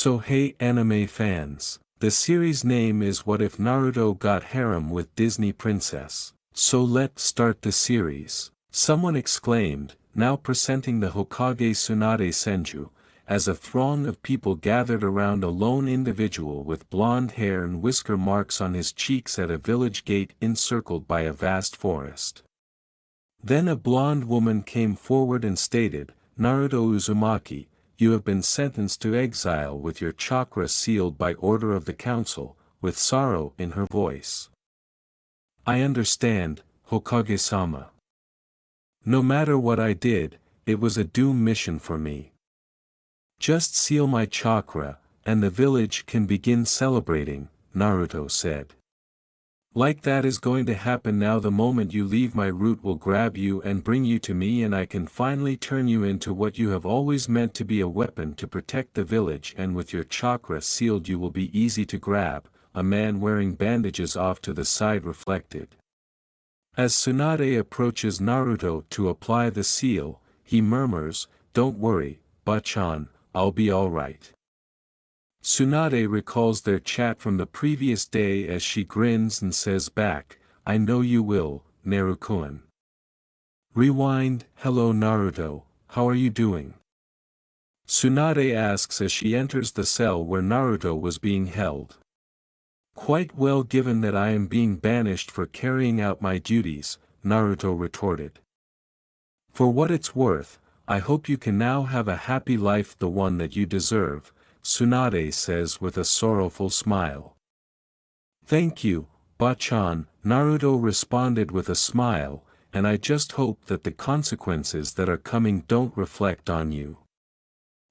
So hey anime fans, the series name is What If Naruto Got Harem with Disney Princess. So let's start the series. Someone exclaimed, now presenting the Hokage Tsunade Senju, as a throng of people gathered around a lone individual with blonde hair and whisker marks on his cheeks at a village gate encircled by a vast forest. Then a blonde woman came forward and stated, Naruto Uzumaki, you have been sentenced to exile with your chakra sealed by order of the council, with sorrow in her voice. I understand, Hokage-sama. No matter what I did, it was a doom mission for me. Just seal my chakra, and the village can begin celebrating, Naruto said. Like that is going to happen now. The moment you leave, my root will grab you and bring you to me, and I can finally turn you into what you have always meant to be, a weapon to protect the village, and with your chakra sealed you will be easy to grab, a man wearing bandages off to the side reflected. As Tsunade approaches Naruto to apply the seal, he murmurs, don't worry, Bachan, I'll be alright. Tsunade recalls their chat from the previous day as she grins and says back, I know you will, Naruto-kun. Rewind, hello Naruto, how are you doing? Tsunade asks as she enters the cell where Naruto was being held. Quite well, given that I am being banished for carrying out my duties, Naruto retorted. For what it's worth, I hope you can now have a happy life, the one that you deserve, Tsunade says with a sorrowful smile. Thank you, Bachan, Naruto responded with a smile, and I just hope that the consequences that are coming don't reflect on you.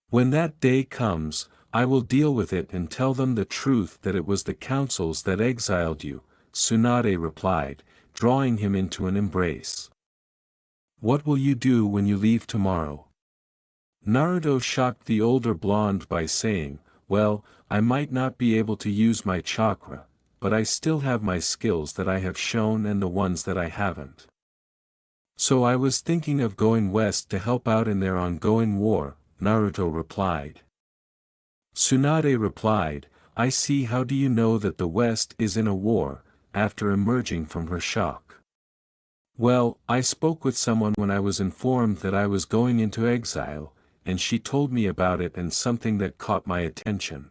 When that day comes, I will deal with it and tell them the truth that it was the councils that exiled you, Tsunade replied, drawing him into an embrace. What will you do when you leave tomorrow? Naruto shocked the older blonde by saying, well, I might not be able to use my chakra, but I still have my skills that I have shown and the ones that I haven't. So I was thinking of going west to help out in their ongoing war, Naruto replied. Tsunade replied, I see. How do you know that the West is in a war, after emerging from her shock? Well, I spoke with someone when I was informed that I was going into exile, and she told me about it, and something that caught my attention.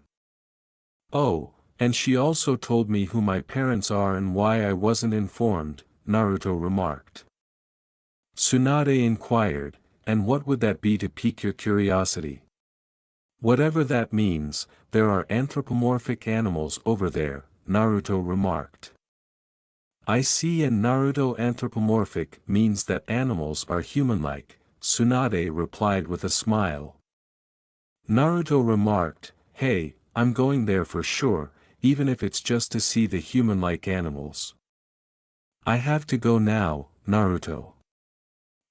Oh, and she also told me who my parents are and why I wasn't informed, Naruto remarked. Tsunade inquired, and what would that be, to pique your curiosity? Whatever that means, there are anthropomorphic animals over there, Naruto remarked. I see, and Naruto, anthropomorphic means that animals are human-like, Tsunade replied with a smile. Naruto remarked, hey, I'm going there for sure, even if it's just to see the human-like animals. I have to go now, Naruto.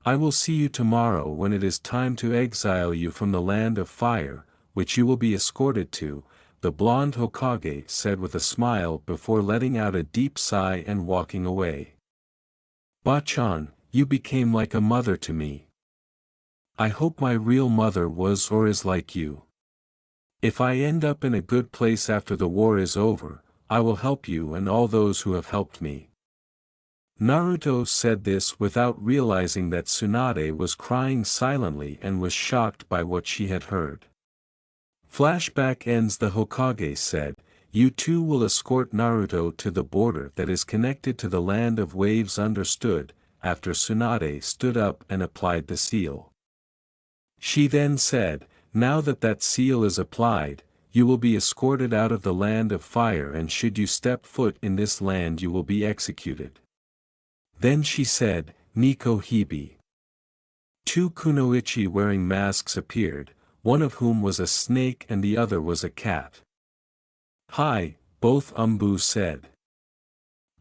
I will see you tomorrow when it is time to exile you from the land of fire, which you will be escorted to, the blonde Hokage said with a smile before letting out a deep sigh and walking away. Bachan, you became like a mother to me. I hope my real mother was or is like you. If I end up in a good place after the war is over, I will help you and all those who have helped me. Naruto said this without realizing that Tsunade was crying silently and was shocked by what she had heard. Flashback ends. The Hokage said, you two will escort Naruto to the border that is connected to the land of waves. Understood, after Tsunade stood up and applied the seal. She then said, now that that seal is applied, you will be escorted out of the land of fire, and should you step foot in this land you will be executed. Then she said, Nico Hibi. Two kunoichi wearing masks appeared, one of whom was a snake and the other was a cat. Hi, both Umbu said.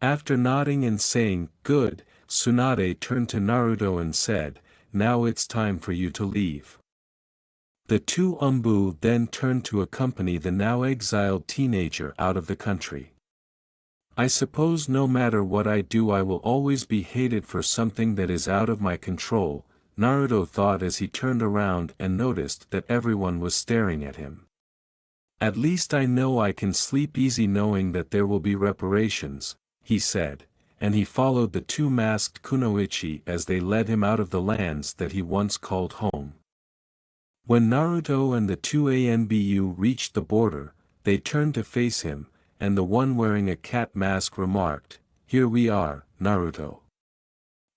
After nodding and saying, good, Tsunade turned to Naruto and said, now it's time for you to leave. The two Umbu then turned to accompany the now exiled teenager out of the country. I suppose no matter what I do I will always be hated for something that is out of my control, Naruto thought as he turned around and noticed that everyone was staring at him. At least I know I can sleep easy knowing that there will be reparations, he said, and he followed the two masked kunoichi as they led him out of the lands that he once called home. When Naruto and the two ANBU reached the border, they turned to face him, and the one wearing a cat mask remarked, "Here we are, Naruto.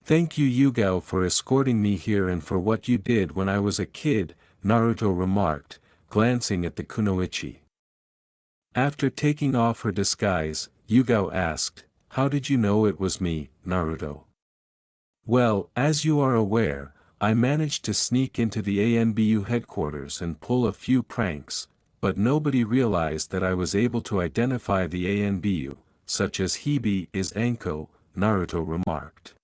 Thank you Yugao for escorting me here and for what you did when I was a kid," Naruto remarked, glancing at the kunoichi. After taking off her disguise, Yugao asked, "How did you know it was me, Naruto?" "Well, as you are aware, I managed to sneak into the ANBU headquarters and pull a few pranks, but nobody realized that I was able to identify the ANBU, such as Hibi is Anko," Naruto remarked.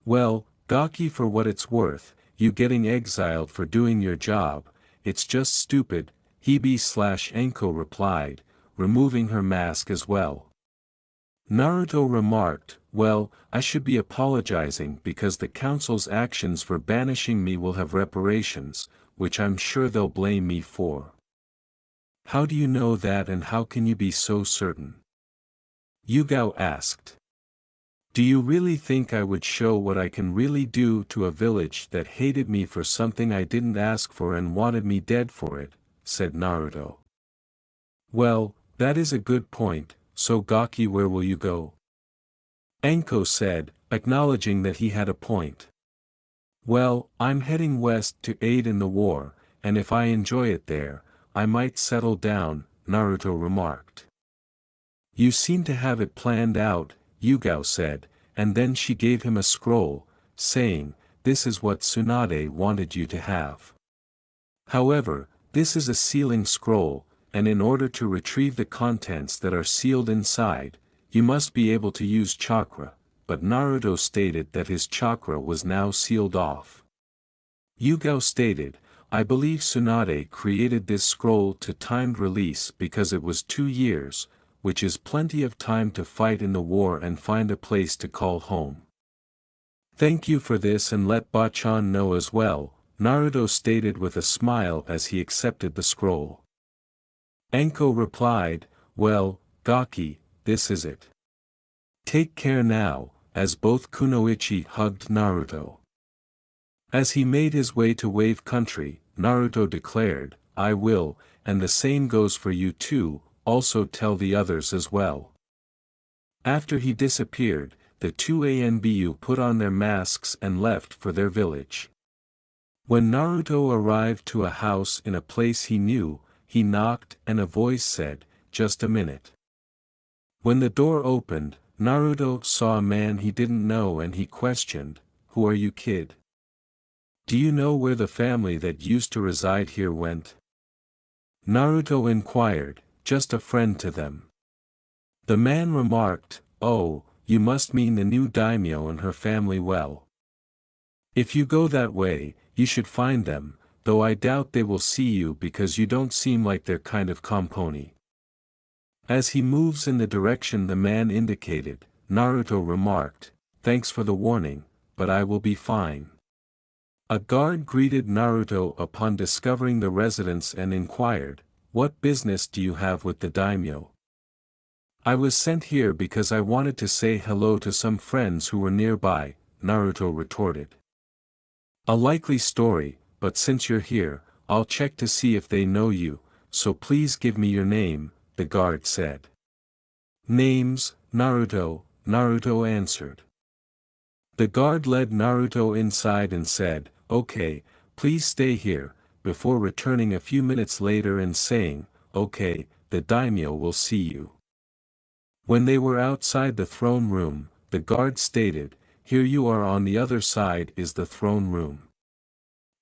"Well, Gaki, for what it's worth, you getting exiled for doing your job, it's just stupid," Hibi/Anko replied, removing her mask as well. Naruto remarked, "Well, I should be apologizing because the council's actions for banishing me will have reparations, which I'm sure they'll blame me for." "How do you know that and how can you be so certain?" Yugao asked. "Do you really think I would show what I can really do to a village that hated me for something I didn't ask for and wanted me dead for it?" said Naruto. "Well, that is a good point, so Gaki, where will you go?" Anko said, acknowledging that he had a point. "Well, I'm heading west to aid in the war, and if I enjoy it there, I might settle down," Naruto remarked. "You seem to have it planned out," Yugao said, and then she gave him a scroll, saying, "This is what Tsunade wanted you to have. However, this is a sealing scroll, and in order to retrieve the contents that are sealed inside, you must be able to use chakra," but Naruto stated that his chakra was now sealed off. Yugao stated, "I believe Tsunade created this scroll to timed release because it was 2 years, which is plenty of time to fight in the war and find a place to call home. Thank you for this and let Bachan know as well," Naruto stated with a smile as he accepted the scroll. Anko replied, "Well, Gaki, this is it. Take care now," as both kunoichi hugged Naruto. As he made his way to Wave Country, Naruto declared, "I will, and the same goes for you too, also tell the others as well." After he disappeared, the two ANBU put on their masks and left for their village. When Naruto arrived to a house in a place he knew, he knocked and a voice said, "Just a minute." When the door opened, Naruto saw a man he didn't know and he questioned, "Who are you, kid? Do you know where the family that used to reside here went?" Naruto inquired, "Just a friend to them." The man remarked, "Oh, you must mean the new daimyo and her family well. If you go that way, you should find them, though I doubt they will see you because you don't seem like their kind of compony." As he moves in the direction the man indicated, Naruto remarked, "Thanks for the warning, but I will be fine." A guard greeted Naruto upon discovering the residence and inquired, "What business do you have with the daimyo?" "I was sent here because I wanted to say hello to some friends who were nearby," Naruto retorted. "A likely story, but since you're here, I'll check to see if they know you, so please give me your name," the guard said. "Name's Naruto," Naruto answered. The guard led Naruto inside and said, "Okay, please stay here," before returning a few minutes later and saying, "Okay, the daimyo will see you." When they were outside the throne room, the guard stated, "Here you are, on the other side is the throne room."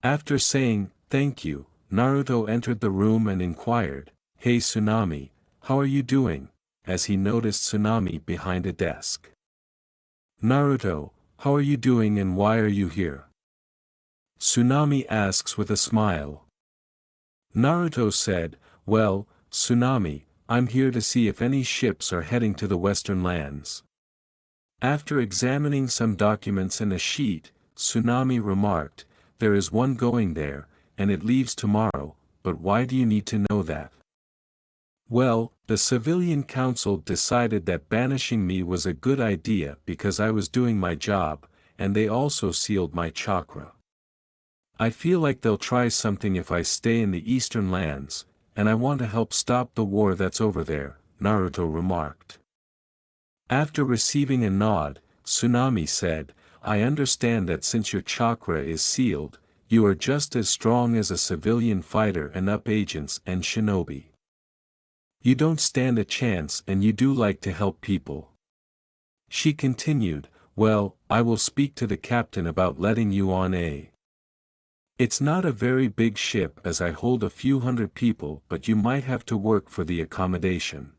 After saying, "Thank you," Naruto entered the room and inquired, "Hey Tsunami, how are you doing?" as he noticed Tsunami behind a desk. "Naruto, how are you doing and why are you here?" Tsunami asks with a smile. Naruto said, "Well, Tsunami, I'm here to see if any ships are heading to the western lands." After examining some documents and a sheet, Tsunami remarked, "There is one going there, and it leaves tomorrow, but why do you need to know that?" Well, the civilian council decided that banishing me was a good idea because I was doing my job, and they also sealed my chakra. I feel like they'll try something if I stay in the eastern lands, and I want to help stop the war that's over there, Naruto remarked. After receiving a nod, Tsunami said, I understand that since your chakra is sealed, you are just as strong as a civilian fighter and up agents and shinobi. You don't stand a chance and you do like to help people. She continued, well, I will speak to the captain about letting you on a. It's not a very big ship as I hold a few hundred people, but you might have to work for the accommodation.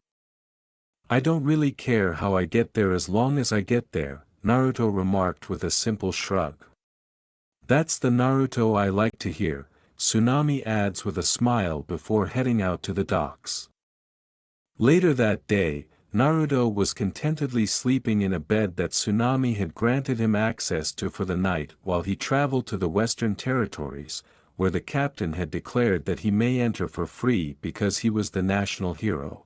I don't really care how I get there as long as I get there, Naruto remarked with a simple shrug. That's the Naruto I like to hear, Tsunami adds with a smile before heading out to the docks. Later that day, Naruto was contentedly sleeping in a bed that Tsunami had granted him access to for the night while he traveled to the Western Territories, where the captain had declared that he may enter for free because he was the national hero.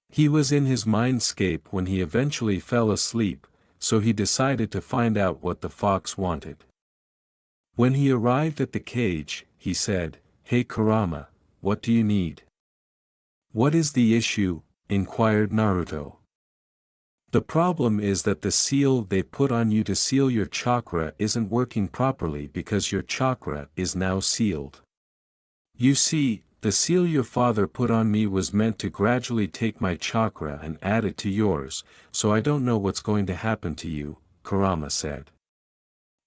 He was in his mindscape when he eventually fell asleep, so he decided to find out what the fox wanted. When he arrived at the cage, he said, Hey Kurama, what do you need? What is the issue? Inquired Naruto. The problem is that the seal they put on you to seal your chakra isn't working properly because your chakra is now sealed. You see, the seal your father put on me was meant to gradually take my chakra and add it to yours, so I don't know what's going to happen to you, Kurama said.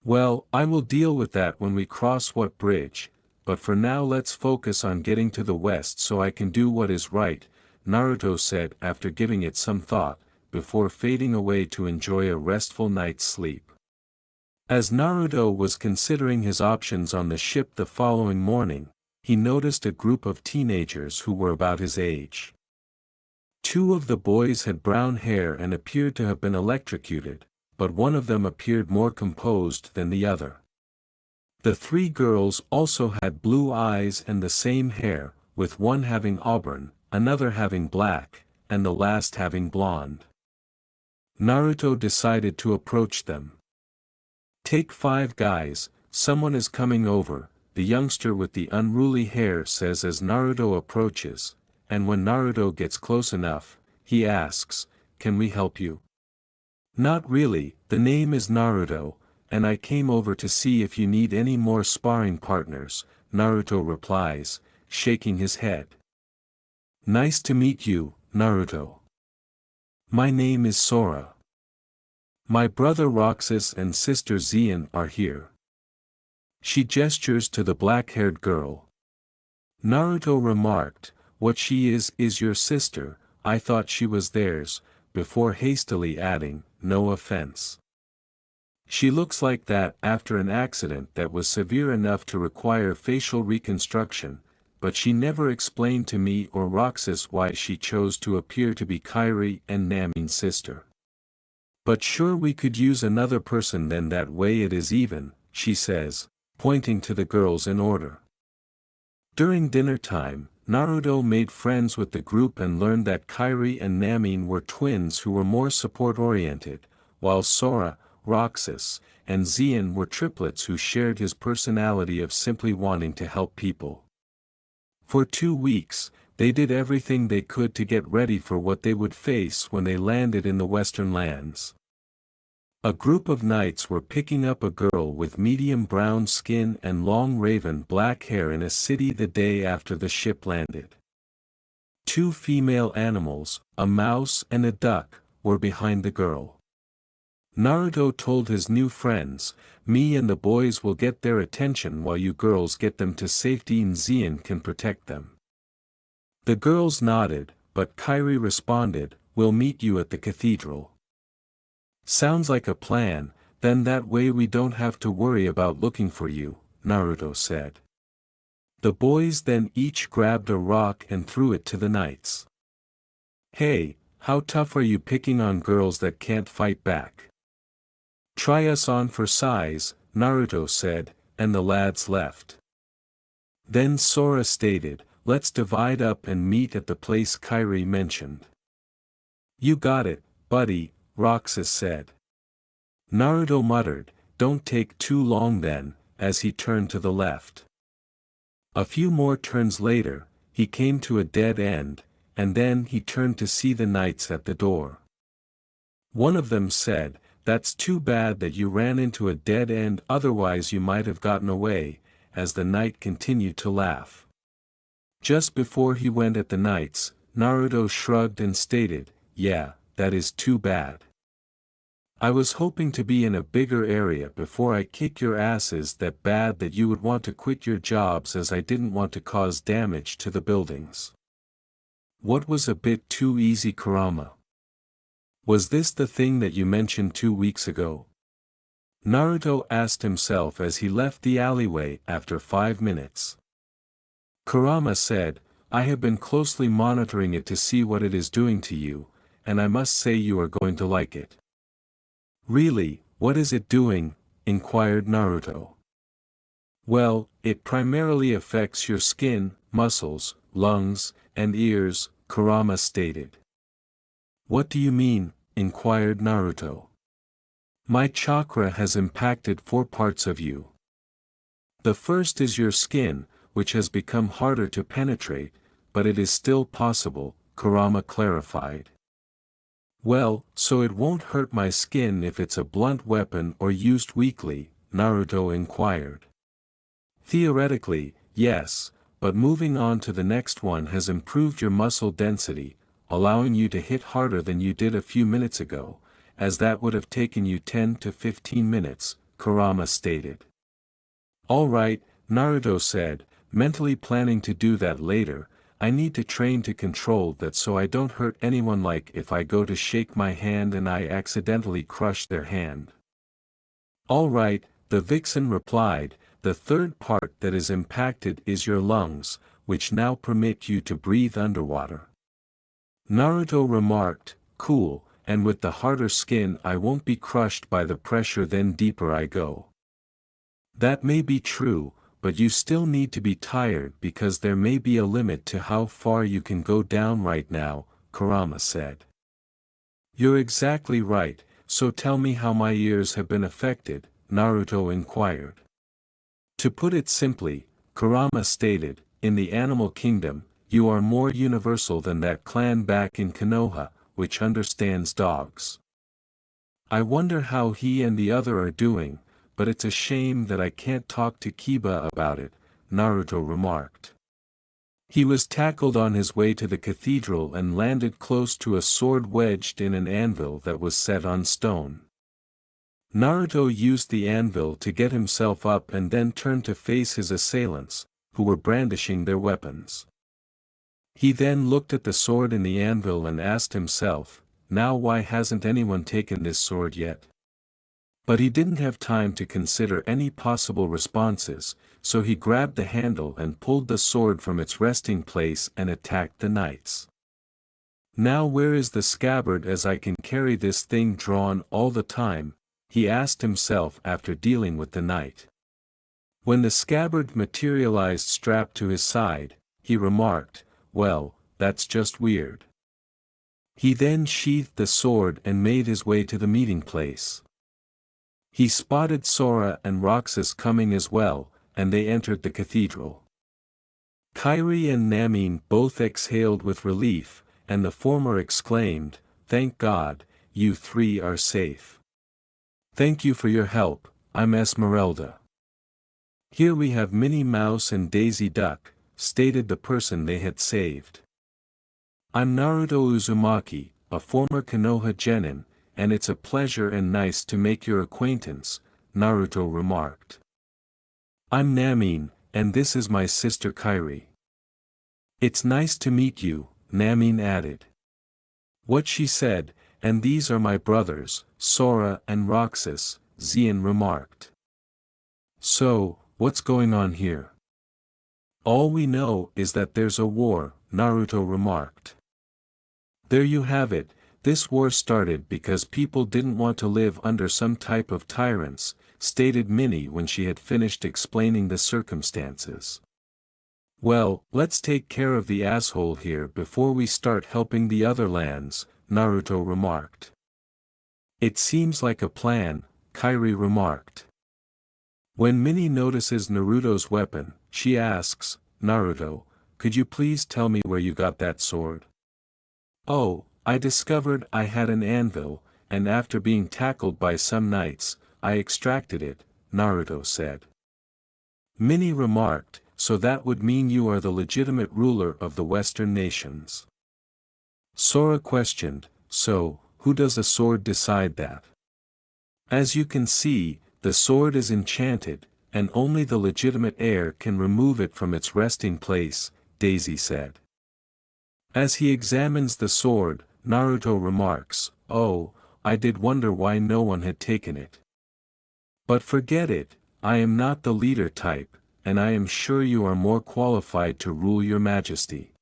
Well, I will deal with that when we cross what bridge, but for now let's focus on getting to the west so I can do what is right, Naruto said after giving it some thought, before fading away to enjoy a restful night's sleep. As Naruto was considering his options on the ship the following morning, he noticed a group of teenagers who were about his age. Two of the boys had brown hair and appeared to have been electrocuted, but one of them appeared more composed than the other. The three girls also had blue eyes and the same hair, with one having auburn, another having black, and the last having blonde. Naruto decided to approach them. Take 5 guys, someone is coming over, the youngster with the unruly hair says as Naruto approaches, and when Naruto gets close enough, he asks, Can we help you? Not really, the name is Naruto, and I came over to see if you need any more sparring partners, Naruto replies, shaking his head. Nice to meet you, Naruto. My name is Sora. My brother Roxas and sister Xian are here. She gestures to the black-haired girl. Naruto remarked, What she is your sister, I thought she was theirs, before hastily adding, No offense. She looks like that after an accident that was severe enough to require facial reconstruction, but she never explained to me or Roxas why she chose to appear to be Kairi and Namin's sister. But sure we could use another person then that way it is even, she says, pointing to the girls in order. During dinner time, Naruto made friends with the group and learned that Kairi and Namin were twins who were more support-oriented, while Sora, Roxas, and Xian were triplets who shared his personality of simply wanting to help people. For 2 weeks, they did everything they could to get ready for what they would face when they landed in the Western lands. A group of knights were picking up a girl with medium brown skin and long raven black hair in a city the day after the ship landed. 2 female animals, a mouse and a duck, were behind the girl. Naruto told his new friends, Me and the boys will get their attention while you girls get them to safety and Xian can protect them. The girls nodded, but Kairi responded, We'll meet you at the cathedral. Sounds like a plan, then that way we don't have to worry about looking for you, Naruto said. The boys then each grabbed a rock and threw it to the knights. Hey, how tough are you picking on girls that can't fight back? Try us on for size, Naruto said, and the lads left. Then Sora stated, let's divide up and meet at the place Kairi mentioned. You got it, buddy, Roxas said. Naruto muttered, don't take too long then, as he turned to the left. A few more turns later, he came to a dead end, and then he turned to see the knights at the door. One of them said, that's too bad that you ran into a dead end, otherwise you might have gotten away, as the knight continued to laugh. Just before he went at the knights, Naruto shrugged and stated, yeah, that is too bad. I was hoping to be in a bigger area before I kick your asses that bad that you would want to quit your jobs, as I didn't want to cause damage to the buildings. What was a bit too easy, Kurama? Was this the thing that you mentioned 2 weeks ago? Naruto asked himself as he left the alleyway after 5 minutes. Kurama said, I have been closely monitoring it to see what it is doing to you, and I must say you are going to like it. Really, what is it doing? Inquired Naruto. Well, it primarily affects your skin, muscles, lungs, and ears, Kurama stated. What do you mean? Inquired Naruto. My chakra has impacted 4 parts of you. The first is your skin, which has become harder to penetrate, but it is still possible, Kurama clarified. Well, so it won't hurt my skin if it's a blunt weapon or used weakly, Naruto inquired. Theoretically, yes, but moving on to the next one has improved your muscle density, allowing you to hit harder than you did a few minutes ago, as that would have taken you 10 to 15 minutes, Kurama stated. Alright, Naruto said, mentally planning to do that later. I need to train to control that so I don't hurt anyone, like if I go to shake my hand and I accidentally crush their hand. Alright, the vixen replied, the third part that is impacted is your lungs, which now permit you to breathe underwater. Naruto remarked, cool, and with the harder skin I won't be crushed by the pressure then deeper I go. That may be true, but you still need to be tired because there may be a limit to how far you can go down right now, Kurama said. You're exactly right, so tell me how my ears have been affected, Naruto inquired. To put it simply, Kurama stated, in the animal kingdom, you are more universal than that clan back in Konoha, which understands dogs. I wonder how he and the other are doing, but it's a shame that I can't talk to Kiba about it, Naruto remarked. He was tackled on his way to the cathedral and landed close to a sword wedged in an anvil that was set on stone. Naruto used the anvil to get himself up and then turned to face his assailants, who were brandishing their weapons. He then looked at the sword in the anvil and asked himself, now why hasn't anyone taken this sword yet? But he didn't have time to consider any possible responses, so he grabbed the handle and pulled the sword from its resting place and attacked the knights. Now where is the scabbard, as I can carry this thing drawn all the time? He asked himself after dealing with the knight. When the scabbard materialized strapped to his side, he remarked, well, that's just weird. He then sheathed the sword and made his way to the meeting place. He spotted Sora and Roxas coming as well, and they entered the cathedral. Kairi and Namin both exhaled with relief, and the former exclaimed, thank God, you 3 are safe. Thank you for your help, I'm Esmeralda. Here we have Minnie Mouse and Daisy Duck, stated the person they had saved. I'm Naruto Uzumaki, a former Konoha genin, and it's a pleasure and nice to make your acquaintance, Naruto remarked. I'm Namin, and this is my sister Kairi. It's nice to meet you, Namin added. What she said, and these are my brothers, Sora and Roxas, Xian remarked. So, what's going on here? All we know is that there's a war, Naruto remarked. There you have it. This war started because people didn't want to live under some type of tyrants, stated Minnie when she had finished explaining the circumstances. Well, let's take care of the asshole here before we start helping the other lands, Naruto remarked. It seems like a plan, Kairi remarked. When Minnie notices Naruto's weapon, she asks, Naruto, could you please tell me where you got that sword? Oh, I discovered I had an anvil, and after being tackled by some knights, I extracted it, Naruto said. Minnie remarked, so that would mean you are the legitimate ruler of the Western nations. Sora questioned, so, who does a sword decide that? As you can see, the sword is enchanted, and only the legitimate heir can remove it from its resting place, Daisy said. As he examines the sword, Naruto remarks, oh, I did wonder why no one had taken it. But forget it, I am not the leader type, and I am sure you are more qualified to rule your majesty.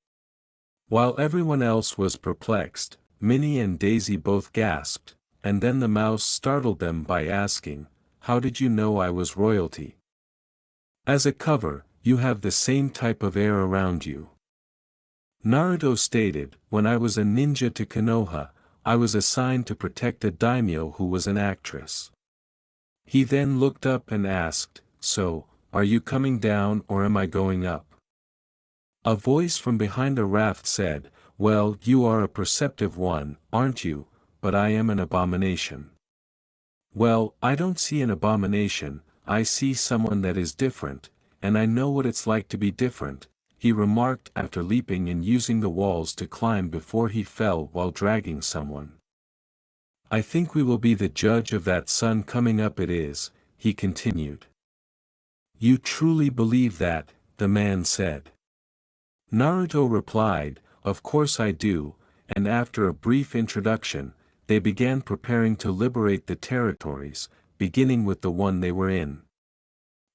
While everyone else was perplexed, Minnie and Daisy both gasped, and then the mouse startled them by asking, how did you know I was royalty? As a cover, you have the same type of air around you. Naruto stated, when I was a ninja to Konoha, I was assigned to protect a daimyo who was an actress. He then looked up and asked, so, are you coming down or am I going up? A voice from behind a raft said, well, you are a perceptive one, aren't you, but I am an abomination. Well, I don't see an abomination, I see someone that is different, and I know what it's like to be different, he remarked after leaping and using the walls to climb before he fell while dragging someone. I think we will be the judge of that sun coming up it is, he continued. You truly believe that, the man said. Naruto replied, of course I do, and after a brief introduction, they began preparing to liberate the territories, beginning with the one they were in.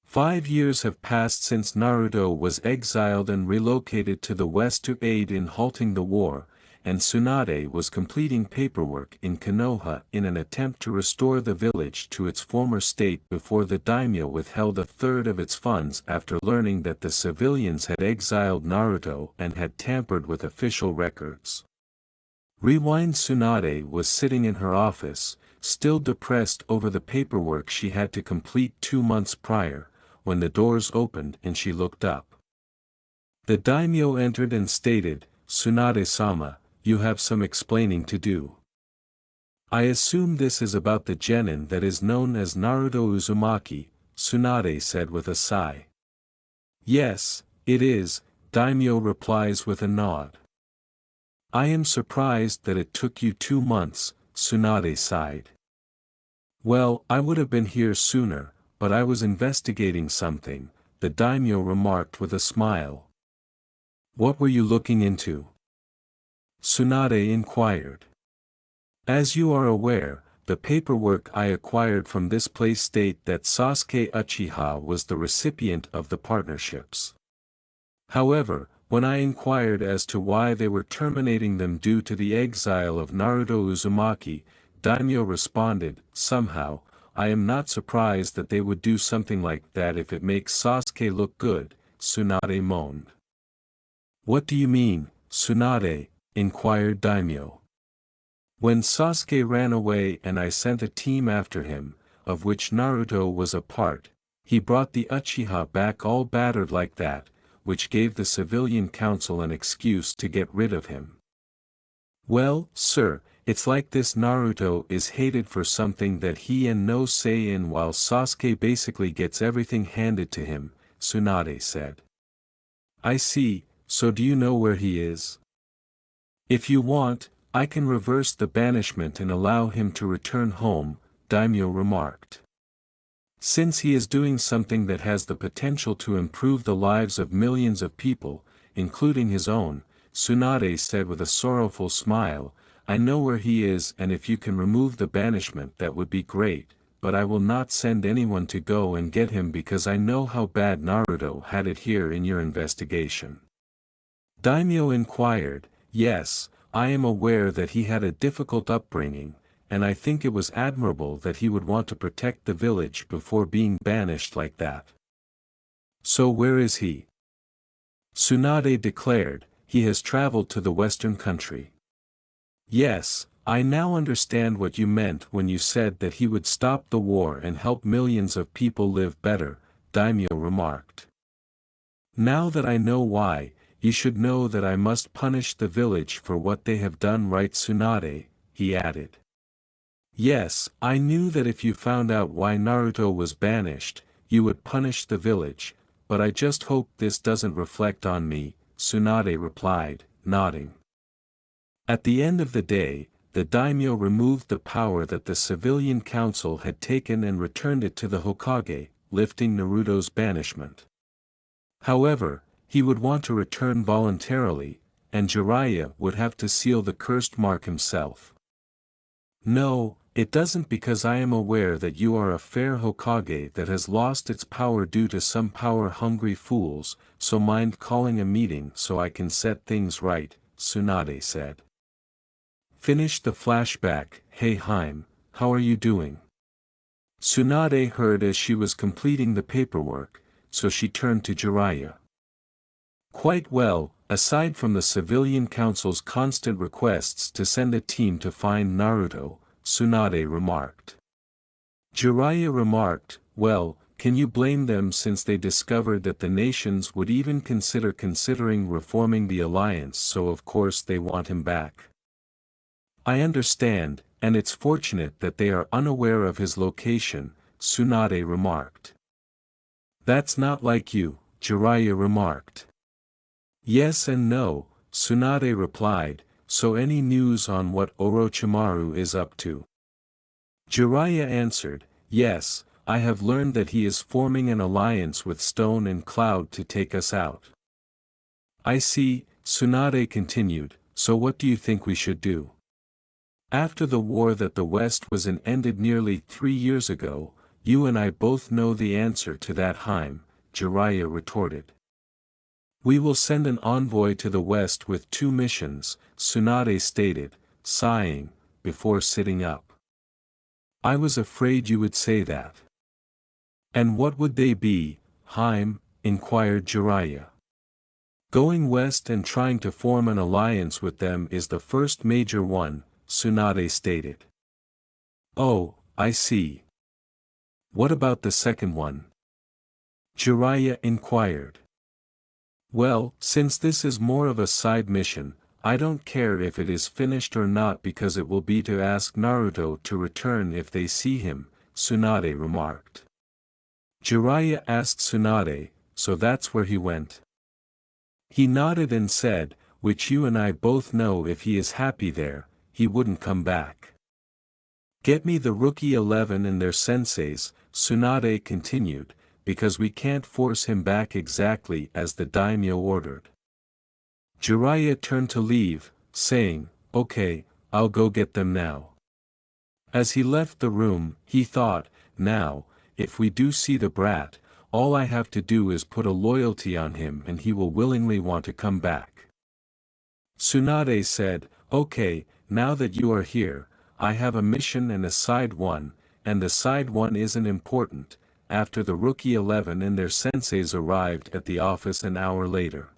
5 years have passed since Naruto was exiled and relocated to the west to aid in halting the war, and Tsunade was completing paperwork in Konoha in an attempt to restore the village to its former state before the daimyo withheld a third of its funds after learning that the civilians had exiled Naruto and had tampered with official records. Rewind Tsunade was sitting in her office, still depressed over the paperwork she had to complete 2 months prior, when the doors opened and she looked up. The daimyo entered and stated, Tsunade-sama, you have some explaining to do. I assume this is about the genin that is known as Naruto Uzumaki, Tsunade said with a sigh. Yes, it is, daimyo replies with a nod. I am surprised that it took you 2 months, Tsunade sighed. Well, I would have been here sooner, but I was investigating something, the daimyo remarked with a smile. What were you looking into? Tsunade inquired. As you are aware, the paperwork I acquired from this place state that Sasuke Uchiha was the recipient of the partnerships. However, when I inquired as to why they were terminating them due to the exile of Naruto Uzumaki, daimyo responded, somehow, I am not surprised that they would do something like that if it makes Sasuke look good, Tsunade moaned. What do you mean, Tsunade? Inquired daimyo. When Sasuke ran away and I sent a team after him, of which Naruto was a part, he brought the Uchiha back all battered like that, which gave the civilian council an excuse to get rid of him. Well, sir, it's like this Naruto is hated for something that he and no say in while Sasuke basically gets everything handed to him, Tsunade said. I see, so do you know where he is? If you want, I can reverse the banishment and allow him to return home, daimyo remarked. Since he is doing something that has the potential to improve the lives of millions of people, including his own, Tsunade said with a sorrowful smile, I know where he is and if you can remove the banishment that would be great, but I will not send anyone to go and get him because I know how bad Naruto had it here in your investigation. Daimyo inquired, yes, I am aware that he had a difficult upbringing, and I think it was admirable that he would want to protect the village before being banished like that. So where is he? Tsunade declared, he has traveled to the western country. Yes, I now understand what you meant when you said that he would stop the war and help millions of people live better, Daimyo remarked. Now that I know why, you should know that I must punish the village for what they have done, right, Tsunade, he added. Yes, I knew that if you found out why Naruto was banished, you would punish the village, but I just hope this doesn't reflect on me, Tsunade replied, nodding. At the end of the day, the daimyo removed the power that the civilian council had taken and returned it to the Hokage, lifting Naruto's banishment. However, he would want to return voluntarily, and Jiraiya would have to seal the cursed mark himself. No, it doesn't, because I am aware that you are a fair Hokage that has lost its power due to some power-hungry fools, so mind calling a meeting so I can set things right, Tsunade said. Finish the flashback. Hey Harem, how are you doing? Tsunade heard as she was completing the paperwork, so she turned to Jiraiya. Quite well, aside from the civilian council's constant requests to send a team to find Naruto, Tsunade remarked. Jiraiya remarked, well, can you blame them since they discovered that the nations would even considering reforming the alliance, so of course they want him back. I understand, and it's fortunate that they are unaware of his location, Tsunade remarked. That's not like you, Jiraiya remarked. Yes and no, Tsunade replied, so any news on what Orochimaru is up to? Jiraiya answered, yes, I have learned that he is forming an alliance with Stone and Cloud to take us out. I see, Tsunade continued, so what do you think we should do? After the war that the West was in ended nearly 3 years ago, you and I both know the answer to that, Harem, Jiraiya retorted. We will send an envoy to the West with 2 missions, Tsunade stated, sighing, before sitting up. I was afraid you would say that. And what would they be, Harem? Inquired Jiraiya. Going west and trying to form an alliance with them is the first major one, Tsunade stated. Oh, I see. What about the second one? Jiraiya inquired. Well, since this is more of a side mission, I don't care if it is finished or not because it will be to ask Naruto to return if they see him, Tsunade remarked. Jiraiya asked Tsunade, so that's where he went? He nodded and said, which you and I both know if he is happy there, he wouldn't come back. Get me the rookie 11 and their senseis, Tsunade continued, because we can't force him back exactly as the daimyo ordered. Jiraiya turned to leave, saying, okay, I'll go get them now. As he left the room, he thought, now, if we do see the brat, all I have to do is put a loyalty on him and he will willingly want to come back. Tsunade said, okay, now that you are here, I have a mission and a side one, and the side one isn't important. After the rookie 11 and their senseis arrived at the office an hour later.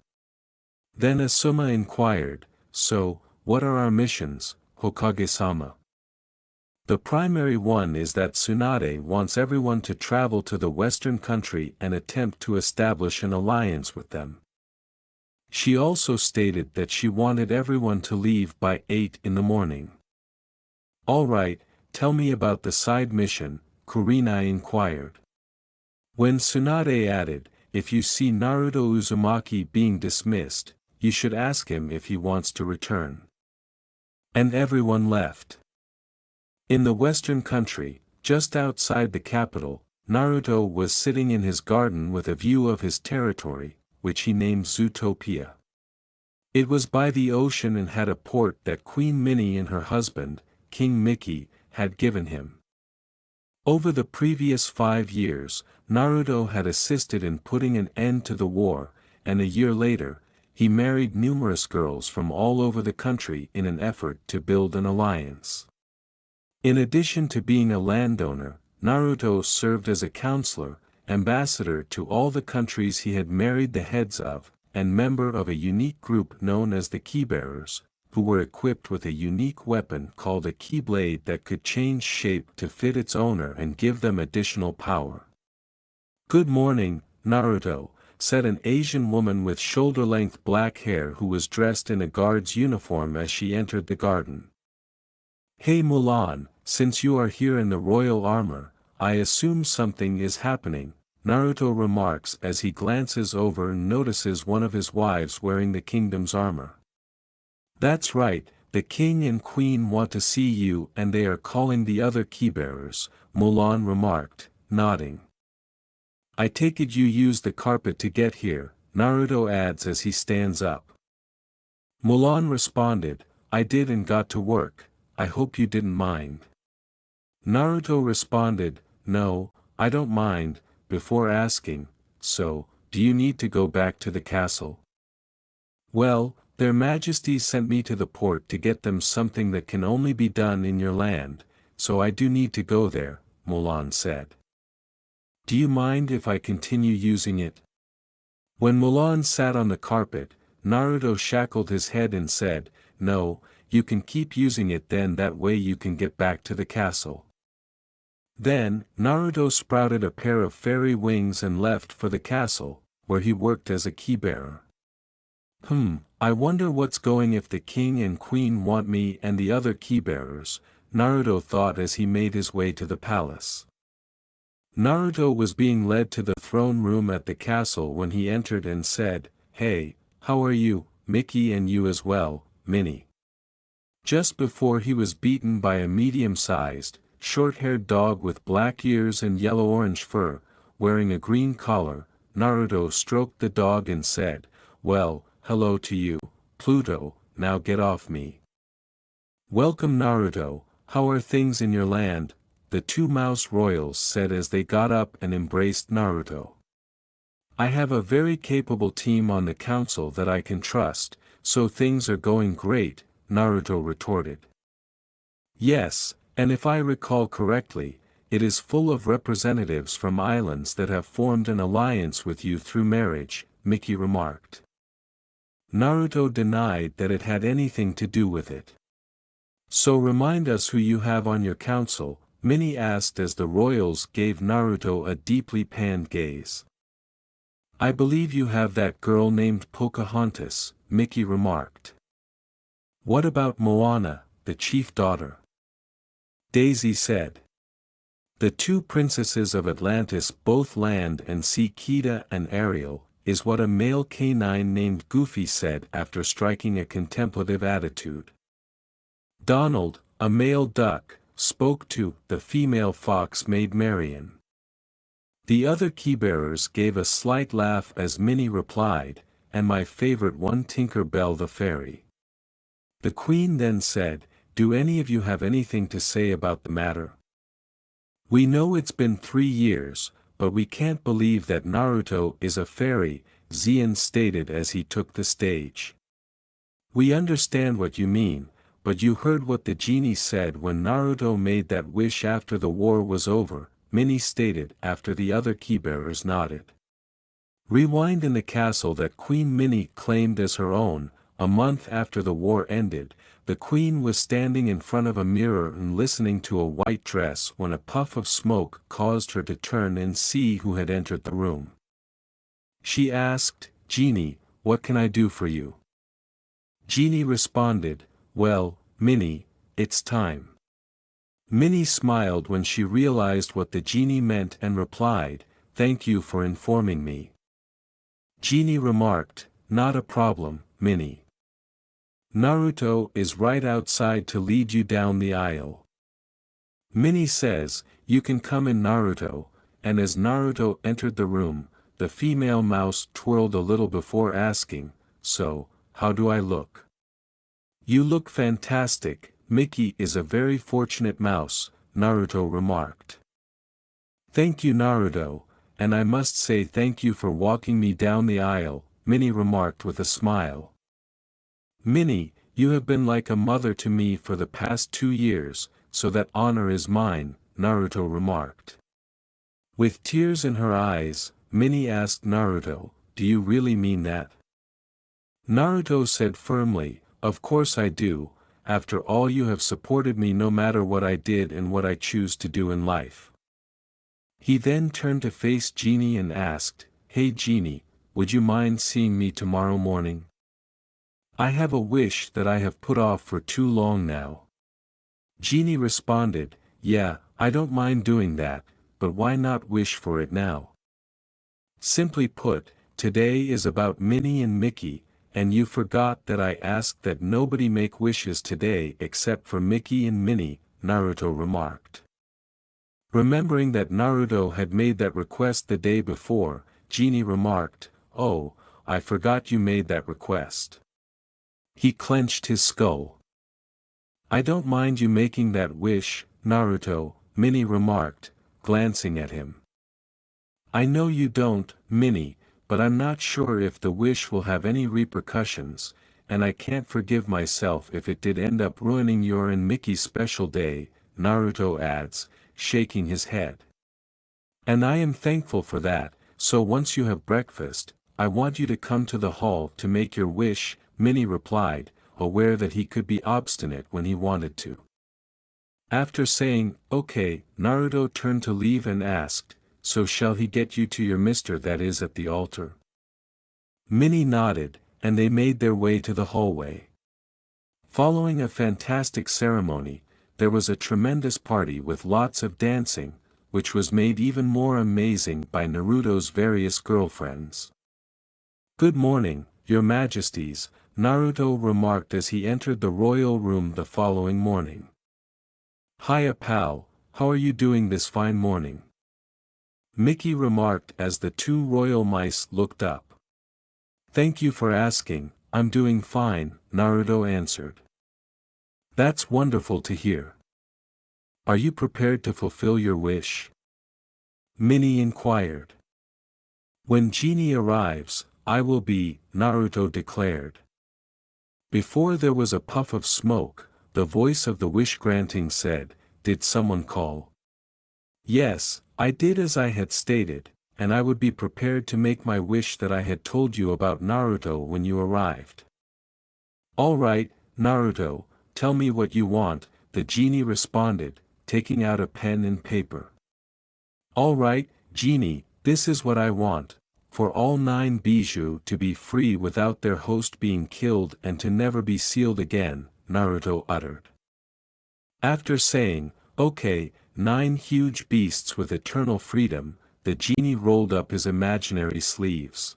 Then Asuma inquired, so, what are our missions, Hokage-sama? The primary one is that Tsunade wants everyone to travel to the western country and attempt to establish an alliance with them. She also stated that she wanted everyone to leave by 8 in the morning. Alright, tell me about the side mission, Kurenai inquired. When Tsunade added, if you see Naruto Uzumaki being dismissed, you should ask him if he wants to return. And everyone left. In the western country, just outside the capital, Naruto was sitting in his garden with a view of his territory, which he named Zootopia. It was by the ocean and had a port that Queen Minnie and her husband, King Mickey, had given him. Over the previous 5 years, Naruto had assisted in putting an end to the war, and a year later, he married numerous girls from all over the country in an effort to build an alliance. In addition to being a landowner, Naruto served as a counselor, ambassador to all the countries he had married the heads of, and member of a unique group known as the Keybearers, who were equipped with a unique weapon called a Keyblade that could change shape to fit its owner and give them additional power. "Good morning, Naruto," said an Asian woman with shoulder-length black hair who was dressed in a guard's uniform as she entered the garden. "Hey Mulan, since you are here in the royal armor, I assume something is happening," Naruto remarks as he glances over and notices one of his wives wearing the kingdom's armor. "That's right, the king and queen want to see you and they are calling the other keybearers," Mulan remarked, nodding. "I take it you used the carpet to get here," Naruto adds as he stands up. Mulan responded, "I did and got to work, I hope you didn't mind." Naruto responded, "No, I don't mind," before asking, "So, do you need to go back to the castle?" "Well, their majesties sent me to the port to get them something that can only be done in your land, so I do need to go there," Mulan said. "Do you mind if I continue using it?" When Mulan sat on the carpet, Naruto shackled his head and said, "No, you can keep using it then that way you can get back to the castle." Then, Naruto sprouted a pair of fairy wings and left for the castle, where he worked as a keybearer. I wonder what's going if the king and queen want me and the other keybearers," Naruto thought as he made his way to the palace. Naruto was being led to the throne room at the castle when he entered and said, "Hey, how are you, Mickey, and you as well, Minnie?" Just before he was beaten by a medium-sized, short-haired dog with black ears and yellow-orange fur, wearing a green collar, Naruto stroked the dog and said, "Well, hello to you, Pluto, now get off me." "Welcome Naruto, how are things in your land?" the two mouse royals said as they got up and embraced Naruto. "I have a very capable team on the council that I can trust, so things are going great," Naruto retorted. "Yes, and if I recall correctly, it is full of representatives from islands that have formed an alliance with you through marriage," Mickey remarked. Naruto denied that it had anything to do with it. "So remind us who you have on your council," Minnie asked as the royals gave Naruto a deeply panned gaze. "I believe you have that girl named Pocahontas," Mickey remarked. "What about Moana, the chief daughter?" Daisy said. "The two princesses of Atlantis, both land and sea, Kida and Ariel, is what a male canine named Goofy said after striking a contemplative attitude. Donald, a male duck, spoke to the female fox maid Marion." The other keybearers gave a slight laugh as Minnie replied, "And my favorite one, Tinker Bell the fairy." The queen then said, "Do any of you have anything to say about the matter? We know it's been 3 years, but we can't believe that Naruto is a fairy," Xian stated as he took the stage. "We understand what you mean, but you heard what the genie said when Naruto made that wish after the war was over," Minnie stated after the other keybearers nodded. Rewind in the castle that Queen Minnie claimed as her own, a month after the war ended, the queen was standing in front of a mirror and listening to a white dress when a puff of smoke caused her to turn and see who had entered the room. She asked, "Genie, what can I do for you?" Genie responded, "Well, Minnie, it's time." Minnie smiled when she realized what the genie meant and replied, "Thank you for informing me." Genie remarked, "Not a problem, Minnie. Naruto is right outside to lead you down the aisle." Minnie says, "You can come in Naruto," and as Naruto entered the room, the female mouse twirled a little before asking, "So, how do I look?" "You look fantastic, Mickey is a very fortunate mouse," Naruto remarked. "Thank you Naruto, and I must say thank you for walking me down the aisle," Minnie remarked with a smile. "Minnie, you have been like a mother to me for the past 2 years, so that honor is mine," Naruto remarked. With tears in her eyes, Minnie asked Naruto, "Do you really mean that?" Naruto said firmly, "Of course I do, after all you have supported me no matter what I did and what I choose to do in life." He then turned to face Genie and asked, "Hey Genie, would you mind seeing me tomorrow morning? I have a wish that I have put off for too long now." Genie responded, "Yeah, I don't mind doing that, but why not wish for it now? Simply put, today is about Minnie and Mickey, and you forgot that I asked that nobody make wishes today except for Mickey and Minnie," Naruto remarked. Remembering that Naruto had made that request the day before, Genie remarked, "Oh, I forgot you made that request." He clenched his skull. "I don't mind you making that wish, Naruto," Minnie remarked, glancing at him. "I know you don't, Minnie, but I'm not sure if the wish will have any repercussions, and I can't forgive myself if it did end up ruining your and Mickey's special day," Naruto adds, shaking his head. "And I am thankful for that, so once you have breakfast, I want you to come to the hall to make your wish," Minnie replied, aware that he could be obstinate when he wanted to. After saying, "Okay," Naruto turned to leave and asked, "So shall he get you to your mister that is at the altar?" Minnie nodded, and they made their way to the hallway. Following a fantastic ceremony, there was a tremendous party with lots of dancing, which was made even more amazing by Naruto's various girlfriends. "Good morning, your majesties," Naruto remarked as he entered the royal room the following morning. "Hiya pal, how are you doing this fine morning?" Mickey remarked as the two royal mice looked up. "Thank you for asking, I'm doing fine," Naruto answered. "That's wonderful to hear. Are you prepared to fulfill your wish?" Minnie inquired. "When Genie arrives, I will be," Naruto declared. Before there was a puff of smoke, the voice of the wish-granting said, "Did someone call?" "Yes, I did as I had stated, and I would be prepared to make my wish that I had told you about Naruto when you arrived." "All right, Naruto, tell me what you want," the genie responded, taking out a pen and paper. "All right, Genie, this is what I want, for all 9 Bijou to be free without their host being killed and to never be sealed again," Naruto uttered. After saying, "Okay, 9 huge beasts with eternal freedom," the genie rolled up his imaginary sleeves.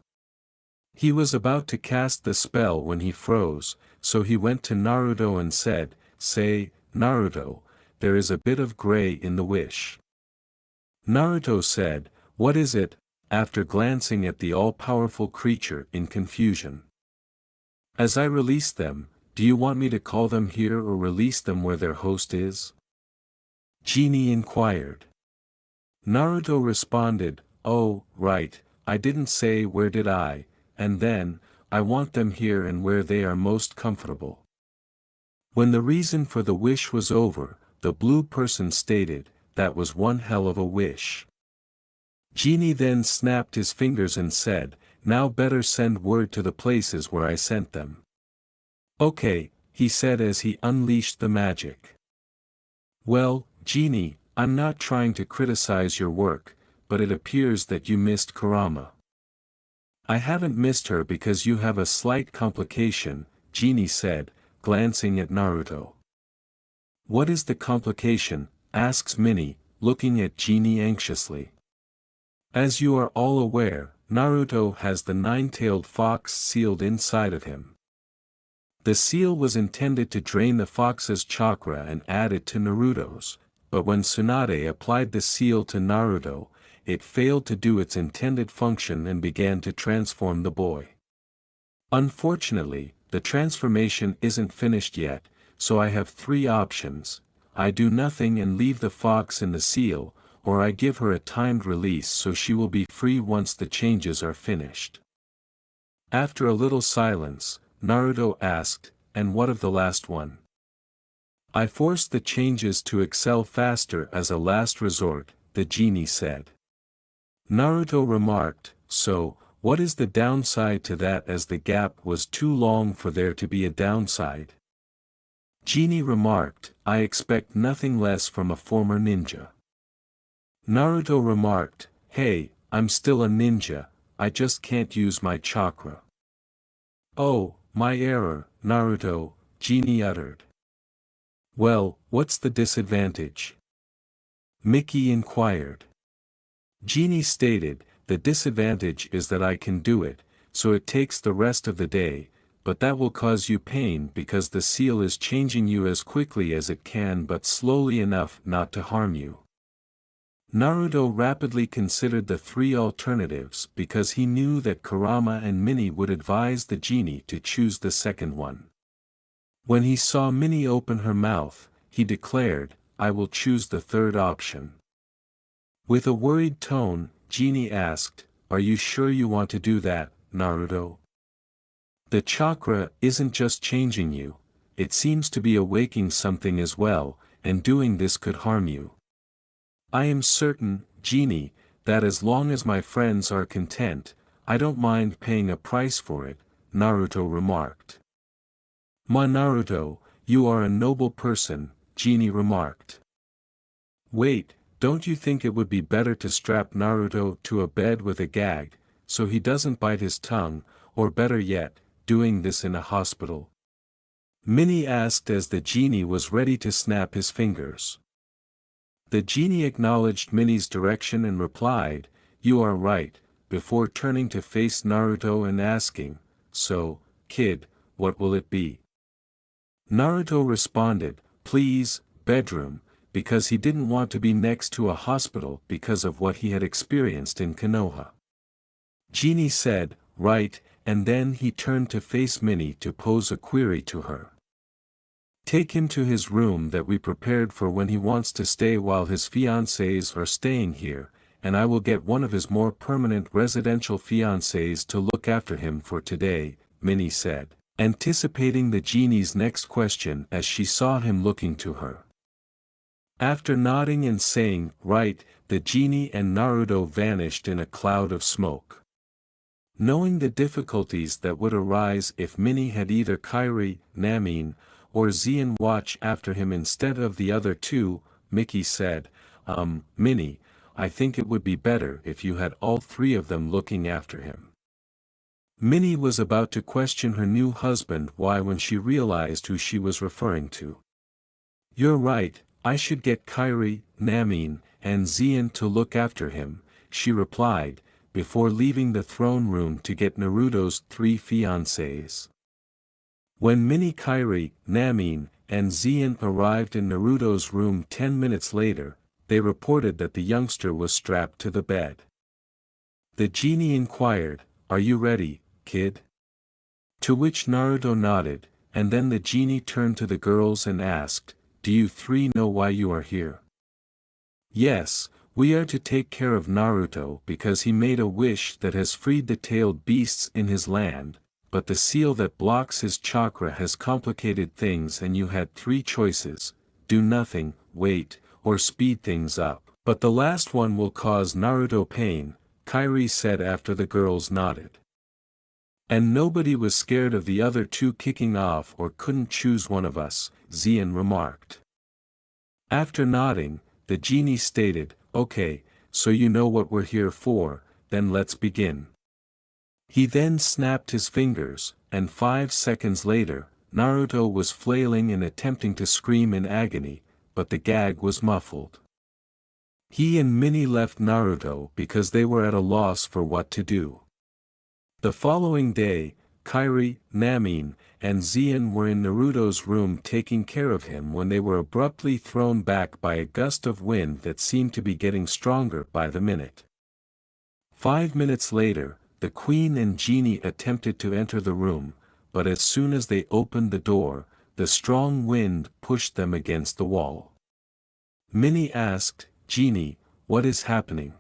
He was about to cast the spell when he froze, so he went to Naruto and said, "Say, Naruto, there is a bit of gray in the wish." Naruto said, "What is it?" after glancing at the all-powerful creature in confusion. "As I release them, do you want me to call them here or release them where their host is?" Genie inquired. Naruto responded, "Oh, right, I didn't say where did I, and then, I want them here and where they are most comfortable." When the reason for the wish was over, the blue person stated, "That was one hell of a wish." Genie then snapped his fingers and said, "Now better send word to the places where I sent them." "Okay," he said as he unleashed the magic. "Well, Genie, I'm not trying to criticize your work, but it appears that you missed Kurama." "I haven't missed her because you have a slight complication," Genie said, glancing at Naruto. "What is the complication?" asks Minnie, looking at Genie anxiously. As you are all aware, Naruto has the 9-tailed fox sealed inside of him. The seal was intended to drain the fox's chakra and add it to Naruto's, but when Tsunade applied the seal to Naruto, it failed to do its intended function and began to transform the boy. Unfortunately, the transformation isn't finished yet, so I have 3 options: I do nothing and leave the fox in the seal, or I give her a timed release so she will be free once the changes are finished. After a little silence, Naruto asked, "And what of the last one?" "I forced the changes to excel faster as a last resort," the genie said. Naruto remarked, "So, What is the downside to that, as the gap was too long for there to be a downside? Genie remarked, I expect nothing less from a former ninja. Naruto remarked, hey, I'm still a ninja, I just can't use my chakra. Oh, my error, Naruto, Genie uttered. Well, what's the disadvantage? Mickey inquired. Genie stated, the disadvantage is that I can do it, so it takes the rest of the day, but that will cause you pain because the seal is changing you as quickly as it can but slowly enough not to harm you. Naruto rapidly considered the three alternatives because he knew that Kurama and Minnie would advise the genie to choose the second one. When he saw Minnie open her mouth, he declared, I will choose the third option. With a worried tone, Genie asked, are you sure you want to do that, Naruto? The chakra isn't just changing you, it seems to be awaking something as well, and doing this could harm you. I am certain, Genie, that as long as my friends are content, I don't mind paying a price for it, Naruto remarked. Ma Naruto, you are a noble person, Genie remarked. Wait, don't you think it would be better to strap Naruto to a bed with a gag, so he doesn't bite his tongue, or better yet, doing this in a hospital? Minnie asked as the genie was ready to snap his fingers. The genie acknowledged Minnie's direction and replied, you are right, before turning to face Naruto and asking, so, kid, what will it be? Naruto responded, please, bedroom, because he didn't want to be next to a hospital because of what he had experienced in Konoha. Genie said, right, and then he turned to face Minnie to pose a query to her. Take him to his room that we prepared for when he wants to stay while his fiancés are staying here, and I will get one of his more permanent residential fiancés to look after him for today, Minnie said, anticipating the genie's next question as she saw him looking to her. After nodding and saying, right, the genie and Naruto vanished in a cloud of smoke. Knowing the difficulties that would arise if Minnie had either Kairi, Namin, or Zien watch after him instead of the other two, Mickey said, Minnie, I think it would be better if you had all three of them looking after him. Minnie was about to question her new husband why when she realized who she was referring to. You're right, I should get Kairi, Namin, and Zien to look after him, she replied, before leaving the throne room to get Naruto's three fiancés. When Minnie, Kairi, Namin, and Zien arrived in Naruto's room 10 minutes later, they reported that the youngster was strapped to the bed. The genie inquired, are you ready, kid? To which Naruto nodded, and then the genie turned to the girls and asked, do you three know why you are here? Yes, we are to take care of Naruto because he made a wish that has freed the tailed beasts in his land, but the seal that blocks his chakra has complicated things and you had three choices, do nothing, wait, or speed things up. But the last one will cause Naruto pain, Kairi said after the girls nodded. And nobody was scared of the other two kicking off or couldn't choose one of us, Zien remarked. After nodding, the genie stated, okay, so you know what we're here for, then let's begin. He then snapped his fingers, and 5 seconds later, Naruto was flailing and attempting to scream in agony, but the gag was muffled. He and Minnie left Naruto because they were at a loss for what to do. The following day, Kairi, Namin, and Zien were in Naruto's room taking care of him when they were abruptly thrown back by a gust of wind that seemed to be getting stronger by the minute. 5 minutes later, the Queen and Genie attempted to enter the room, but as soon as they opened the door, the strong wind pushed them against the wall. Minnie asked, Genie, what is happening?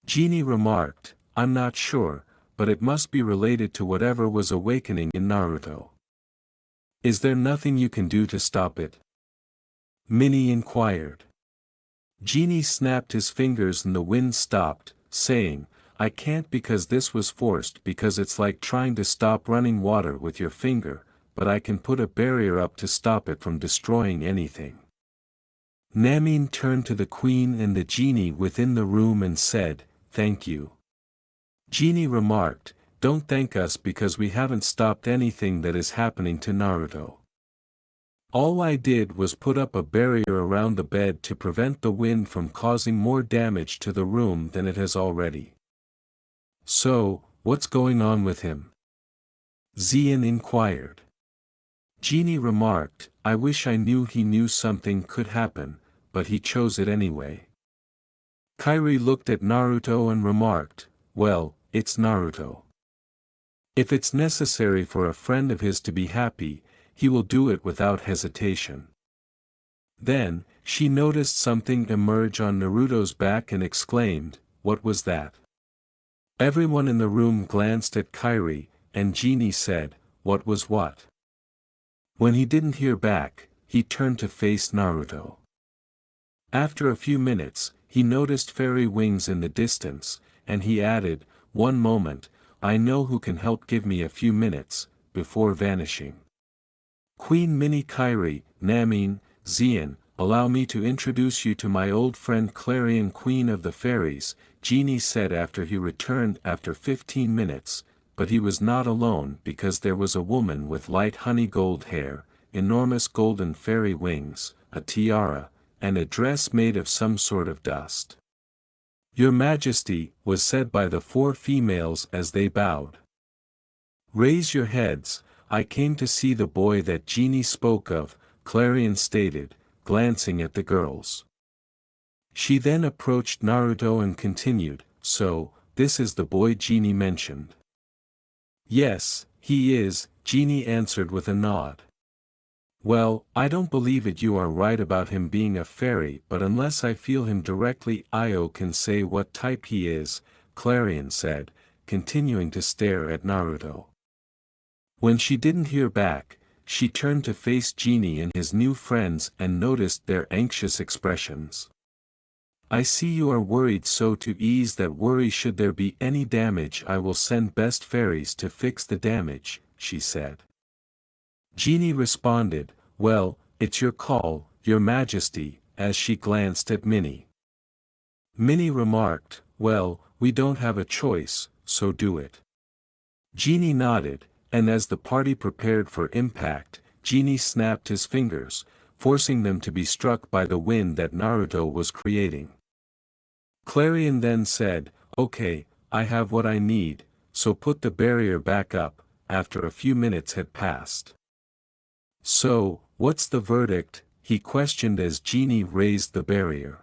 Genie remarked, I'm not sure, but it must be related to whatever was awakening in Naruto. Is there nothing you can do to stop it? Minnie inquired. Genie snapped his fingers and the wind stopped, saying, I can't because this was forced because it's like trying to stop running water with your finger, but I can put a barrier up to stop it from destroying anything. Namine turned to the queen and the genie within the room and said, "Thank you." Genie remarked, "Don't thank us because we haven't stopped anything that is happening to Naruto. All I did was put up a barrier around the bed to prevent the wind from causing more damage to the room than it has already." "So, what's going on with him?" Zian inquired. Genie remarked, "I wish I knew he knew something could happen, but he chose it anyway." Kairi looked at Naruto and remarked, "Well, it's Naruto. If it's necessary for a friend of his to be happy, he will do it without hesitation." Then, she noticed something emerge on Naruto's back and exclaimed, "What was that?" Everyone in the room glanced at Kairi, and Genie said, "What was what?" When he didn't hear back, he turned to face Naruto. After a few minutes, he noticed fairy wings in the distance, and he added, "One moment, I know who can help. Give me a few minutes," before vanishing. "Queen Mini Kairi, Namine, Zian, allow me to introduce you to my old friend Clarion, Queen of the Fairies," Genie said after he returned after 15 minutes, but he was not alone because there was a woman with light honey gold hair, enormous golden fairy wings, a tiara, and a dress made of some sort of dust. "Your Majesty," was said by the 4 females as they bowed. "Raise your heads, I came to see the boy that Genie spoke of," Clarion stated, glancing at the girls. She then approached Naruto and continued, "So, this is the boy Genie mentioned?" "Yes, he is," Genie answered with a nod. "Well, I don't believe it. You are right about him being a fairy, but unless I feel him directly Io can say what type he is," Clarion said, continuing to stare at Naruto. When she didn't hear back, she turned to face Genie and his new friends and noticed their anxious expressions. "I see you are worried, so to ease that worry, should there be any damage, I will send best fairies to fix the damage," she said. Genie responded, "Well, it's your call, Your Majesty," as she glanced at Minnie. Minnie remarked, "Well, we don't have a choice, so do it." Genie nodded, and as the party prepared for impact, Genie snapped his fingers, forcing them to be struck by the wind that Naruto was creating. Clarion then said, "Okay, I have what I need, so put the barrier back up," after a few minutes had passed. "So, what's the verdict?" he questioned as Genie raised the barrier.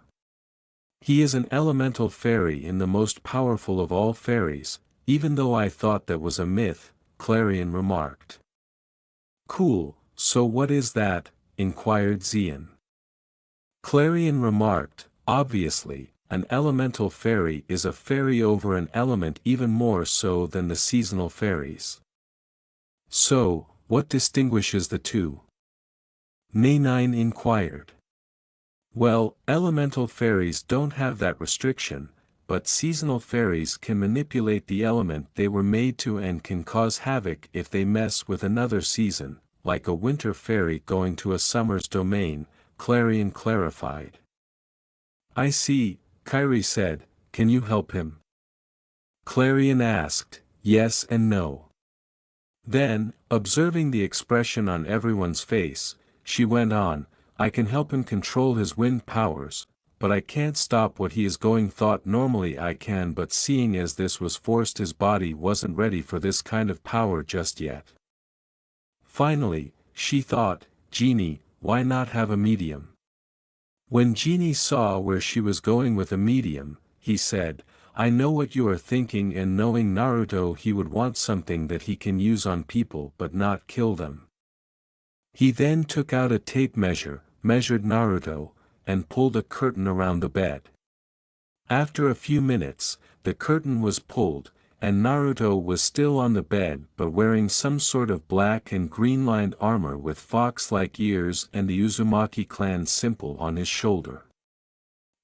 "He is an elemental fairy and the most powerful of all fairies, even though I thought that was a myth," Clarion remarked. "Cool, so what is that?" inquired Zian. Clarion remarked, "Obviously, an elemental fairy is a fairy over an element, even more so than the seasonal fairies." "So, what distinguishes the two?" Nanine inquired. "Well, elemental fairies don't have that restriction, but seasonal fairies can manipulate the element they were made to and can cause havoc if they mess with another season, like a winter fairy going to a summer's domain," Clarion clarified. "I see," Kairi said, "can you help him?" Clarion asked, "Yes and no." Then, observing the expression on everyone's face, she went on, "I can help him control his wind powers, but I can't stop what he is going. Thought normally I can, but seeing as this was forced, his body wasn't ready for this kind of power just yet." Finally, she thought, "Genie, why not have a medium?" When Genie saw where she was going with a medium, he said, "I know what you are thinking," and knowing Naruto, he would want something that he can use on people but not kill them. He then took out a tape measure, measured Naruto, and pulled a curtain around the bed. After a few minutes, the curtain was pulled, and Naruto was still on the bed but wearing some sort of black and green-lined armor with fox-like ears and the Uzumaki clan symbol on his shoulder.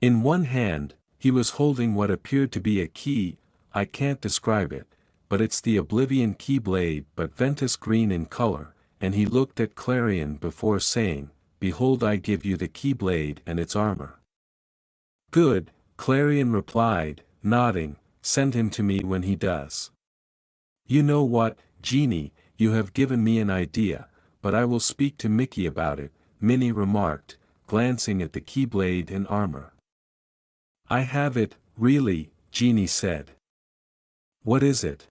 In one hand, he was holding what appeared to be a key, I can't describe it, but it's the Oblivion Keyblade but Ventus green in color, and he looked at Clarion before saying, Behold, I give you the Keyblade and its armor. Good, Clarion replied, nodding, send him to me when he does. You know what, Genie, you have given me an idea, but I will speak to Mickey about it, Minnie remarked, glancing at the Keyblade and armor. I have it, really, Genie said. What is it?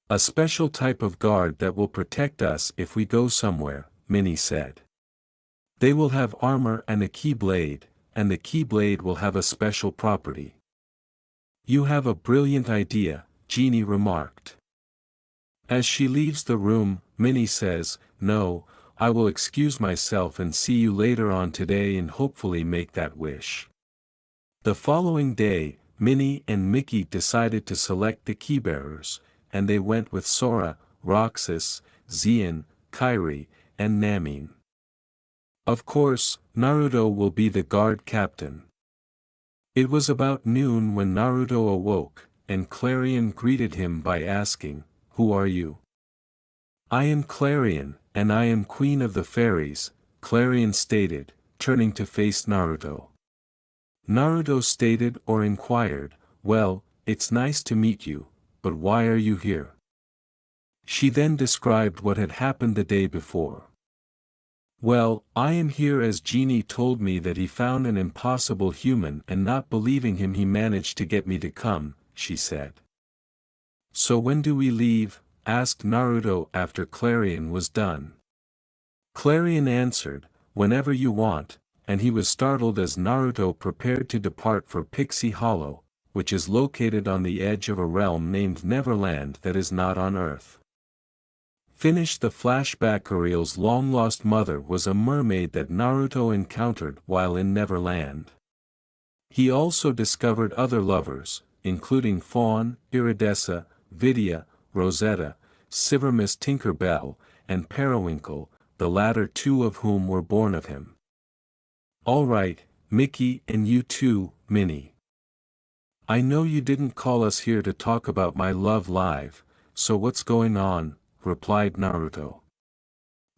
A special type of guard that will protect us if we go somewhere, Minnie said. They will have armor and a Keyblade, and the Keyblade will have a special property. You have a brilliant idea, Genie remarked. As she leaves the room, Minnie says, No, I will excuse myself and see you later on today and hopefully make that wish. The following day, Minnie and Mickey decided to select the keybearers, and they went with Sora, Roxas, Xian, Kairi, and Namin. Of course, Naruto will be the guard captain. It was about noon when Naruto awoke, and Clarion greeted him by asking, Who are you? I am Clarion, and I am Queen of the Fairies, Clarion stated, turning to face Naruto. Naruto stated or inquired, Well, it's nice to meet you, but why are you here? She then described what had happened the day before. Well, I am here as Genie told me that he found an impossible human and not believing him he managed to get me to come, she said. So when do we leave? Asked Naruto after Clarion was done. Clarion answered, Whenever you want, and he was startled as Naruto prepared to depart for Pixie Hollow, which is located on the edge of a realm named Neverland that is not on Earth. Finished the flashback. Ariel's long-lost mother was a mermaid that Naruto encountered while in Neverland. He also discovered other lovers, including Fawn, Iridessa, Vidya, Rosetta, Silvermiss Tinkerbell, and Periwinkle, the latter two of whom were born of him. Alright, Mickey and you too, Minnie. I know you didn't call us here to talk about my love live, so what's going on? Replied Naruto.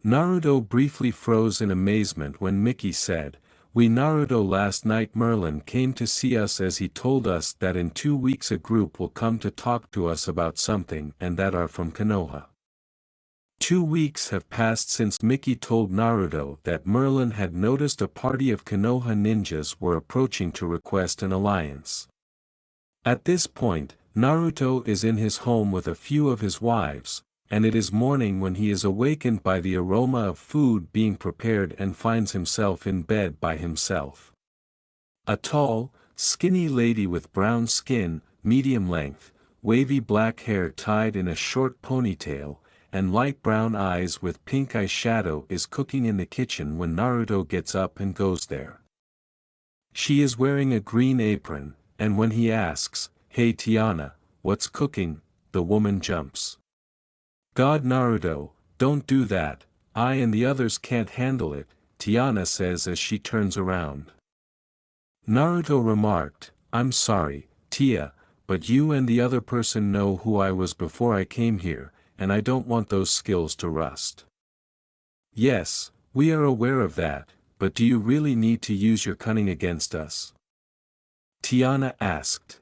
Naruto briefly froze in amazement when Mickey said, Naruto last night Merlin came to see us as he told us that in 2 weeks a group will come to talk to us about something and that are from Konoha. 2 weeks have passed since Mickey told Naruto that Merlin had noticed a party of Konoha ninjas were approaching to request an alliance. At this point, Naruto is in his home with a few of his wives, and it is morning when he is awakened by the aroma of food being prepared and finds himself in bed by himself. A tall, skinny lady with brown skin, medium length, wavy black hair tied in a short ponytail, and light brown eyes with pink eyeshadow is cooking in the kitchen when Naruto gets up and goes there. She is wearing a green apron, and when he asks, Hey Tiana, what's cooking? The woman jumps. God Naruto, don't do that, I and the others can't handle it, Tiana says as she turns around. Naruto remarked, I'm sorry, Tia, but you and the other person know who I was before I came here, and I don't want those skills to rust. Yes, we are aware of that, but do you really need to use your cunning against us? Tiana asked.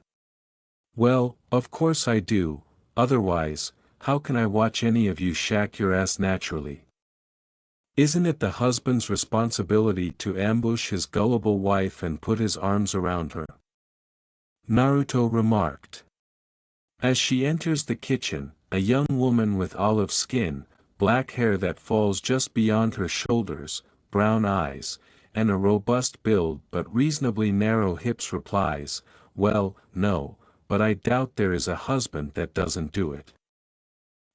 Well, of course I do, otherwise, how can I watch any of you shack your ass naturally? Isn't it the husband's responsibility to ambush his gullible wife and put his arms around her? Naruto remarked. As she enters the kitchen, a young woman with olive skin, black hair that falls just beyond her shoulders, brown eyes, and a robust build but reasonably narrow hips replies, Well, no, but I doubt there is a husband that doesn't do it.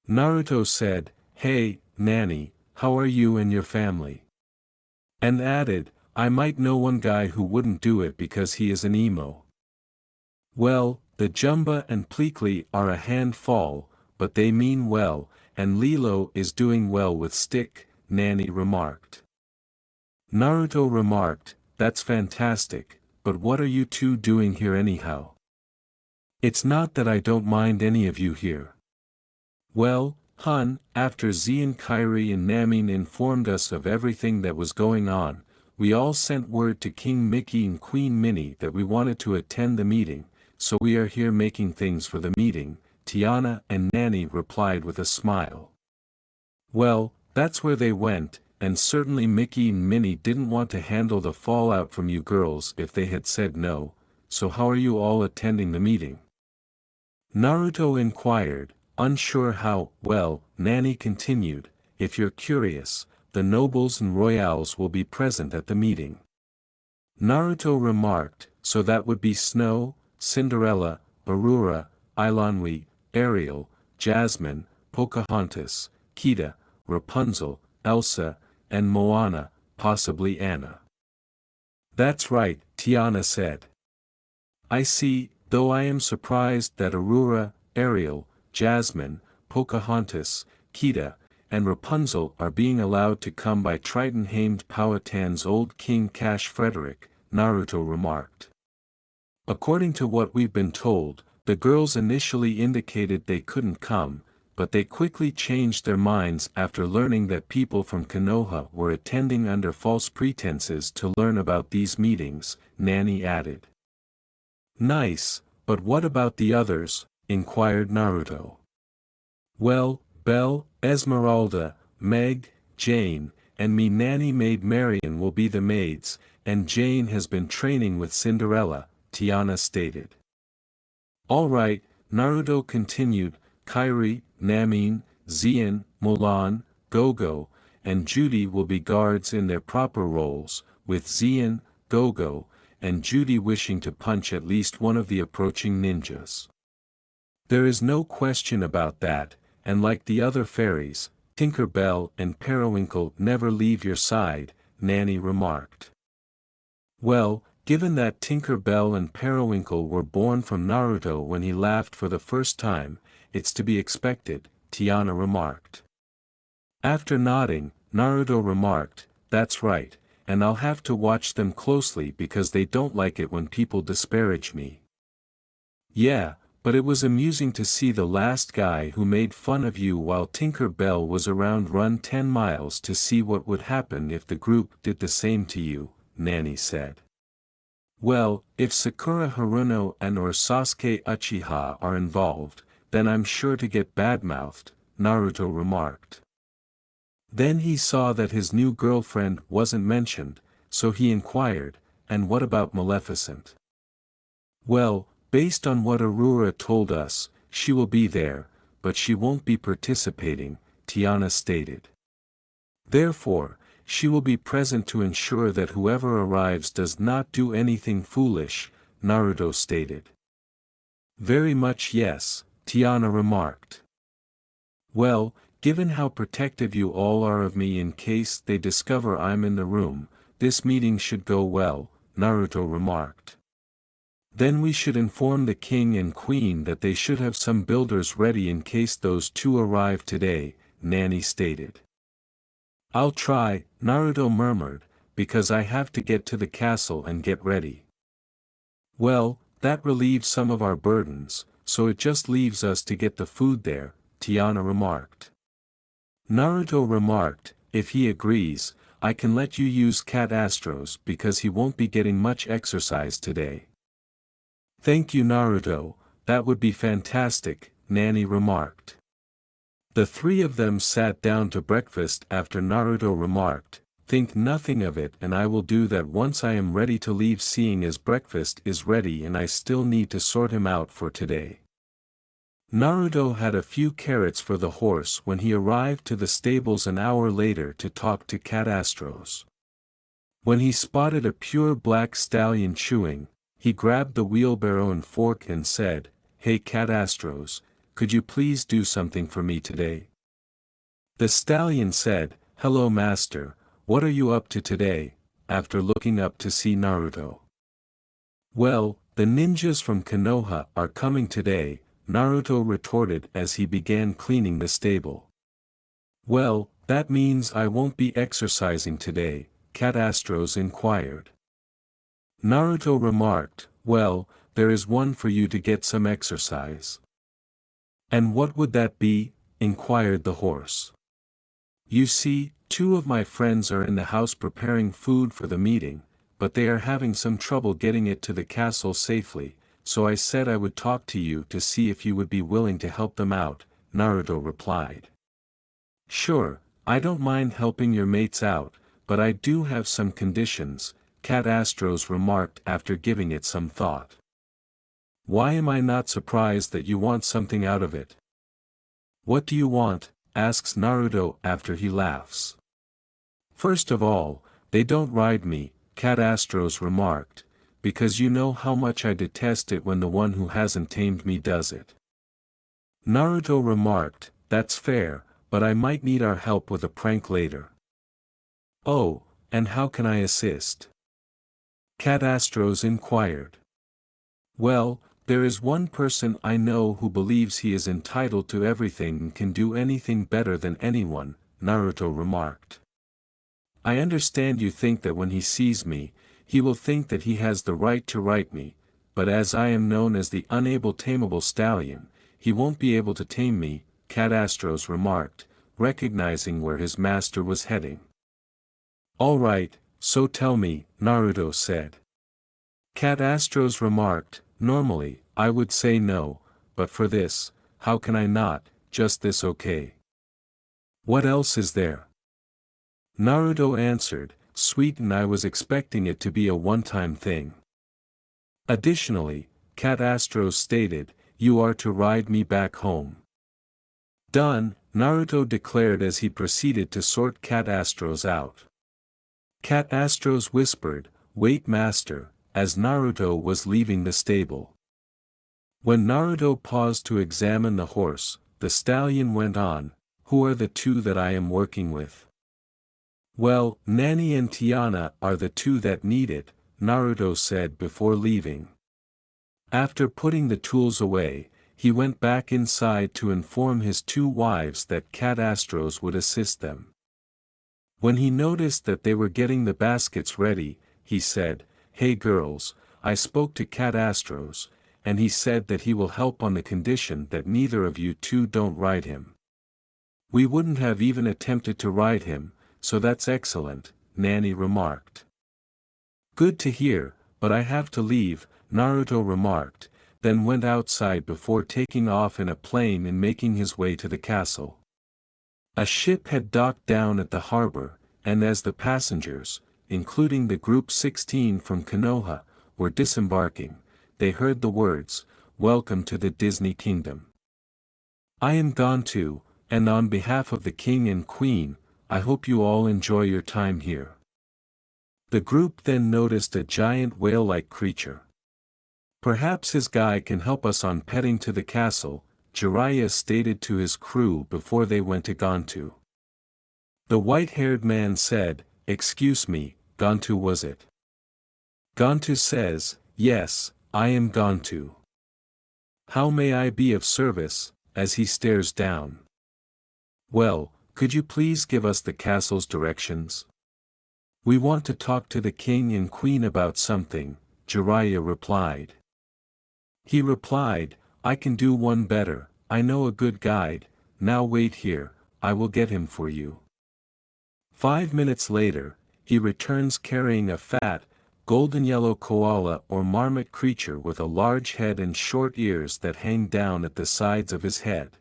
Naruto said, Hey, Nanny, how are you and your family? And added, I might know one guy who wouldn't do it because he is an emo. Well, the Jumba and Pleakley are a handful, but they mean well, and Lilo is doing well with Stick, Nanny remarked. Naruto remarked, That's fantastic, but what are you two doing here anyhow? It's not that I don't mind any of you here. Well, Hun, after Zian Kairi and Namin informed us of everything that was going on, we all sent word to King Mickey and Queen Minnie that we wanted to attend the meeting, so we are here making things for the meeting, Tiana and Nanny replied with a smile. Well, that's where they went, and certainly Mickey and Minnie didn't want to handle the fallout from you girls if they had said no, so how are you all attending the meeting? Naruto inquired, unsure how. Well, Nanny continued, if you're curious, the nobles and royals will be present at the meeting. Naruto remarked, so that would be Snow, Cinderella, Aurora, Ilanwi, Ariel, Jasmine, Pocahontas, Kida, Rapunzel, Elsa, and Moana, possibly Anna. That's right, Tiana said. I see, though I am surprised that Aurora, Ariel, Jasmine, Pocahontas, Kida, and Rapunzel are being allowed to come by Triton-hamed Powhatan's old king Cash Frederick, Naruto remarked. According to what we've been told, the girls initially indicated they couldn't come, but they quickly changed their minds after learning that people from Konoha were attending under false pretenses to learn about these meetings, Nanny added. Nice, but what about the others? Inquired Naruto. Well, Belle, Esmeralda, Meg, Jane, and me Nanny maid Marian will be the maids, and Jane has been training with Cinderella, Tiana stated. Alright, Naruto continued, Kairi, Namin, Zian, Mulan, Gogo, and Judy will be guards in their proper roles, with Zian, Gogo, and Judy wishing to punch at least one of the approaching ninjas. There is no question about that, and like the other fairies, Tinker Bell and Periwinkle never leave your side, Nanny remarked. Well, given that Tinker Bell and Periwinkle were born from Naruto when he laughed for the first time, it's to be expected, Tiana remarked. After nodding, Naruto remarked, that's right, and I'll have to watch them closely because they don't like it when people disparage me. Yeah, but it was amusing to see the last guy who made fun of you while Tinker Bell was around run 10 miles to see what would happen if the group did the same to you, Nanny said. Well, if Sakura Haruno and or Sasuke Uchiha are involved, then I'm sure to get badmouthed, Naruto remarked. Then he saw that his new girlfriend wasn't mentioned, so he inquired, and what about Maleficent? Well, based on what Aurora told us, she will be there, but she won't be participating, Tiana stated. Therefore, she will be present to ensure that whoever arrives does not do anything foolish, Naruto stated. Very much yes, Tiana remarked. Well, given how protective you all are of me in case they discover I'm in the room, this meeting should go well, Naruto remarked. Then we should inform the king and queen that they should have some builders ready in case those two arrive today, Nanny stated. I'll try, Naruto murmured, because I have to get to the castle and get ready. Well, that relieves some of our burdens, so it just leaves us to get the food there, Tiana remarked. Naruto remarked, if he agrees, I can let you use Cat Astro's because he won't be getting much exercise today. Thank you Naruto, that would be fantastic, Nanny remarked. The three of them sat down to breakfast after Naruto remarked, think nothing of it and I will do that once I am ready to leave seeing as breakfast is ready and I still need to sort him out for today. Naruto had a few carrots for the horse when he arrived to the stables an hour later to talk to Cat Astros. When he spotted a pure black stallion chewing, he grabbed the wheelbarrow and fork and said, Hey Cat Astros, could you please do something for me today? The stallion said, Hello master, what are you up to today, after looking up to see Naruto. Well, the ninjas from Konoha are coming today, Naruto retorted as he began cleaning the stable. Well, that means I won't be exercising today, Cat Astros inquired. Naruto remarked, well, there is one for you to get some exercise. And what would that be? Inquired the horse. You see, 2 of my friends are in the house preparing food for the meeting, but they are having some trouble getting it to the castle safely, so I said I would talk to you to see if you would be willing to help them out, Naruto replied. Sure, I don't mind helping your mates out, but I do have some conditions, Cat Astros remarked after giving it some thought. Why am I not surprised that you want something out of it? What do you want? Asks Naruto after he laughs. First of all, they don't ride me, Cat Astros remarked, because you know how much I detest it when the one who hasn't tamed me does it. Naruto remarked, that's fair, but I might need our help with a prank later. Oh, and how can I assist? Cat Astros inquired. Well, there is one person I know who believes he is entitled to everything and can do anything better than anyone, Naruto remarked. I understand you think that when he sees me, he will think that he has the right to ride me, but as I am known as the unable tameable stallion, he won't be able to tame me, Cat Astros remarked, recognizing where his master was heading. All right, so tell me, Naruto said. Cat Astros remarked, normally, I would say no, but for this, how can I not, just this okay? What else is there? Naruto answered, sweet, and I was expecting it to be a one-time thing. Additionally, Cat Astros stated, you are to ride me back home. Done, Naruto declared as he proceeded to sort Cat Astros out. Cat Astros whispered, wait master, as Naruto was leaving the stable. When Naruto paused to examine the horse, the stallion went on, who are the 2 that I am working with? Well, Nani and Tiana are the 2 that need it, Naruto said before leaving. After putting the tools away, he went back inside to inform his 2 wives that Cat Astros would assist them. When he noticed that they were getting the baskets ready, he said, hey girls, I spoke to Cat Astros, and he said that he will help on the condition that neither of you 2 don't ride him. We wouldn't have even attempted to ride him, so that's excellent, Nani remarked. Good to hear, but I have to leave, Naruto remarked, then went outside before taking off in a plane and making his way to the castle. A ship had docked down at the harbor, and as the passengers, including the group 16 from Konoha, were disembarking, they heard the words, welcome to the Disney Kingdom. I am Gontu, and on behalf of the King and Queen, I hope you all enjoy your time here. The group then noticed a giant whale-like creature. Perhaps his guy can help us on petting to the castle, Jiraiya stated to his crew before they went to Gontu. The white-haired man said, excuse me, Gontu was it? Gontu says, yes, I am Gontu. How may I be of service, as he stares down? Well, could you please give us the castle's directions? We want to talk to the king and queen about something, Jiraiya replied. He replied, I can do one better, I know a good guide, now wait here, I will get him for you. 5 minutes later, he returns carrying a fat, golden yellow koala or marmot creature with a large head and short ears that hang down at the sides of his head.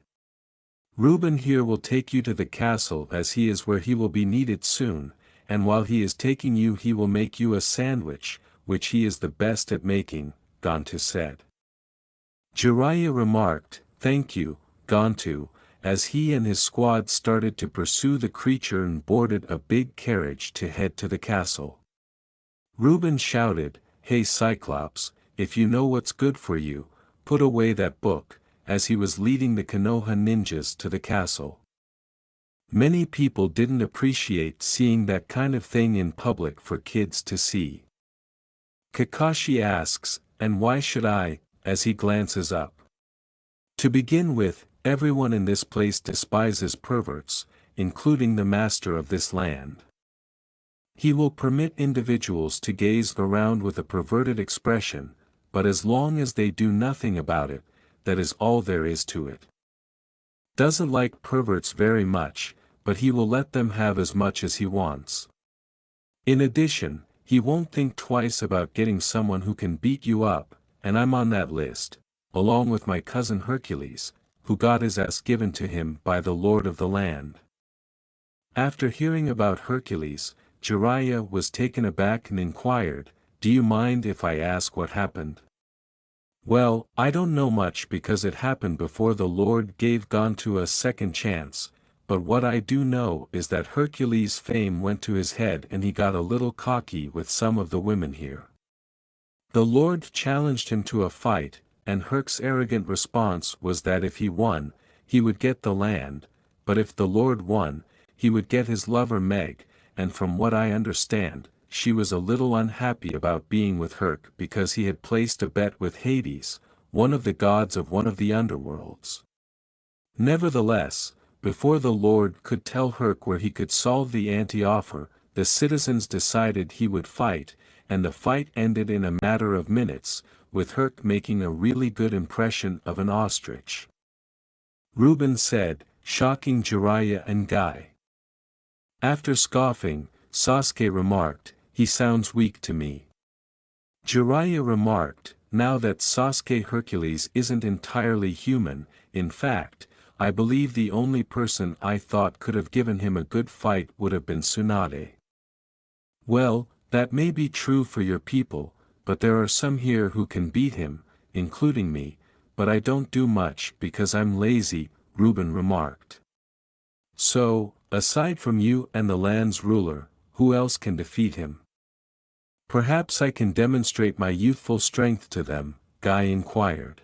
Reuben here will take you to the castle as he is where he will be needed soon, and while he is taking you he will make you a sandwich, which he is the best at making, Gontu said. Jiraiya remarked, thank you, Gontu, as he and his squad started to pursue the creature and boarded a big carriage to head to the castle. Reuben shouted, hey Cyclops, if you know what's good for you, put away that book, as he was leading the Konoha ninjas to the castle. Many people didn't appreciate seeing that kind of thing in public for kids to see. Kakashi asks, and why should I, as he glances up. To begin with, everyone in this place despises perverts, including the master of this land. He will permit individuals to gaze around with a perverted expression, but as long as they do nothing about it, that is all there is to it. Doesn't like perverts very much, but he will let them have as much as he wants. In addition, he won't think twice about getting someone who can beat you up, and I'm on that list, along with my cousin Hercules, who got his ass given to him by the lord of the land. After hearing about Hercules, Jiraiya was taken aback and inquired, "Do you mind if I ask what happened?" "Well, I don't know much because it happened before the Lord gave Gontu a second chance, but what I do know is that Hercules' fame went to his head and he got a little cocky with some of the women here. The Lord challenged him to a fight, and Herc's arrogant response was that if he won, he would get the land, but if the Lord won, he would get his lover Meg, and from what I understand, she was a little unhappy about being with Herc because he had placed a bet with Hades, one of the gods of one of the underworlds. Nevertheless, before the Lord could tell Herc where he could solve the anti-offer, the citizens decided he would fight, and the fight ended in a matter of minutes, with Herc making a really good impression of an ostrich. Reuben said, shocking Jiraiya and Guy. After scoffing, Sasuke remarked, "He sounds weak to me." Jiraiya remarked, "Now that Sasuke Hercules isn't entirely human, in fact, I believe the only person I thought could have given him a good fight would have been Tsunade." "Well, that may be true for your people, but there are some here who can beat him, including me, but I don't do much because I'm lazy," Reuben remarked. "So, aside from you and the land's ruler, who else can defeat him?" "Perhaps I can demonstrate my youthful strength to them," Guy inquired.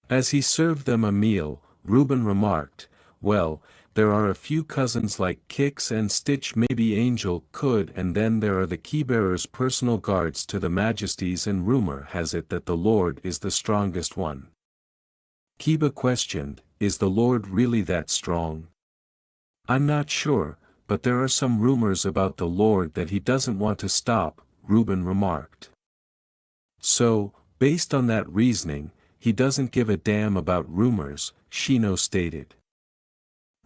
As he served them a meal, Reuben remarked, "Well, there are a few cousins like Kix and Stitch, maybe Angel could, and then there are the Keybearer's personal guards to the Majesties, and rumor has it that the Lord is the strongest one." Kiba questioned, "Is the Lord really that strong?" "I'm not sure, but there are some rumors about the Lord that he doesn't want to stop," Reuben remarked. "So, based on that reasoning, he doesn't give a damn about rumors," Shino stated.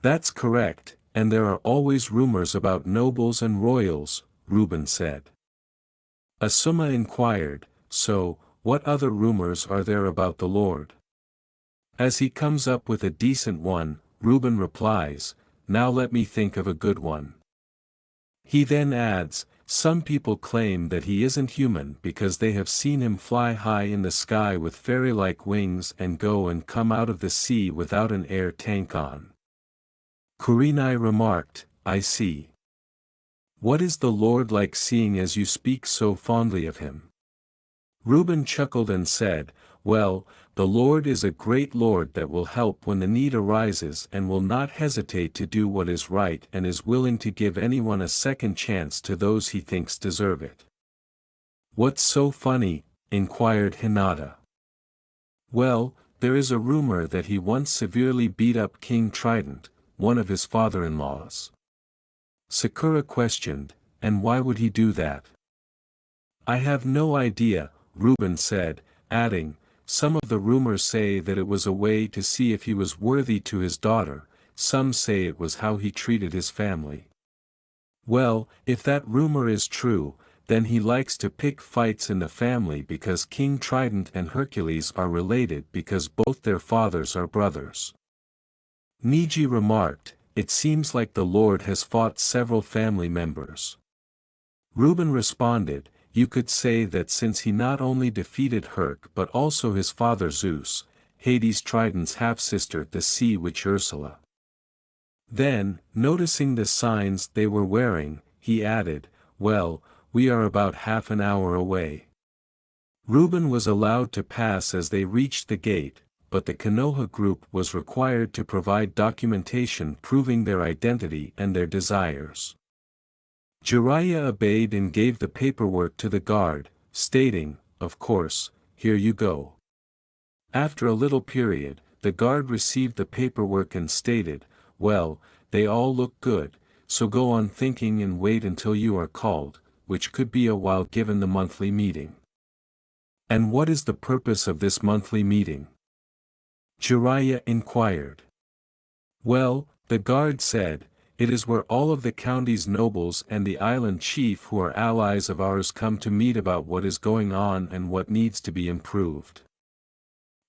"That's correct, and there are always rumors about nobles and royals," Reuben said. Asuma inquired, "So, what other rumors are there about the Lord?" As he comes up with a decent one, Reuben replies, "Now let me think of a good one." He then adds, "Some people claim that he isn't human because they have seen him fly high in the sky with fairy-like wings and go and come out of the sea without an air tank on." Kurenai remarked, "I see. What is the Lord like, seeing as you speak so fondly of him?" Reuben chuckled and said, "Well, the Lord is a great Lord that will help when the need arises and will not hesitate to do what is right and is willing to give anyone a second chance to those he thinks deserve it." "What's so funny?" inquired Hinata. "Well, there is a rumor that he once severely beat up King Trident, one of his father-in-laws." Sakura questioned, "And why would he do that?" "I have no idea," Reuben said, adding, "Some of the rumors say that it was a way to see if he was worthy to his daughter, some say it was how he treated his family." "Well, if that rumor is true, then he likes to pick fights in the family because King Trident and Hercules are related because both their fathers are brothers." Niji remarked, "It seems like the Lord has fought several family members." Reuben responded, "You could say that since he not only defeated Herc but also his father Zeus, Hades' Trident's half-sister the Sea Witch Ursula." Then, noticing the signs they were wearing, he added, "Well, we are about half an hour away." Reuben was allowed to pass as they reached the gate, but the Konoha group was required to provide documentation proving their identity and their desires. Jiraiya obeyed and gave the paperwork to the guard, stating, "Of course, here you go." After a little period, the guard received the paperwork and stated, "Well, they all look good, so go on thinking and wait until you are called, which could be a while given the monthly meeting." And what is the purpose of this monthly meeting? Jiraiya inquired. Well, the guard said, it is where all of the county's nobles and the island chief who are allies of ours come to meet about what is going on and what needs to be improved.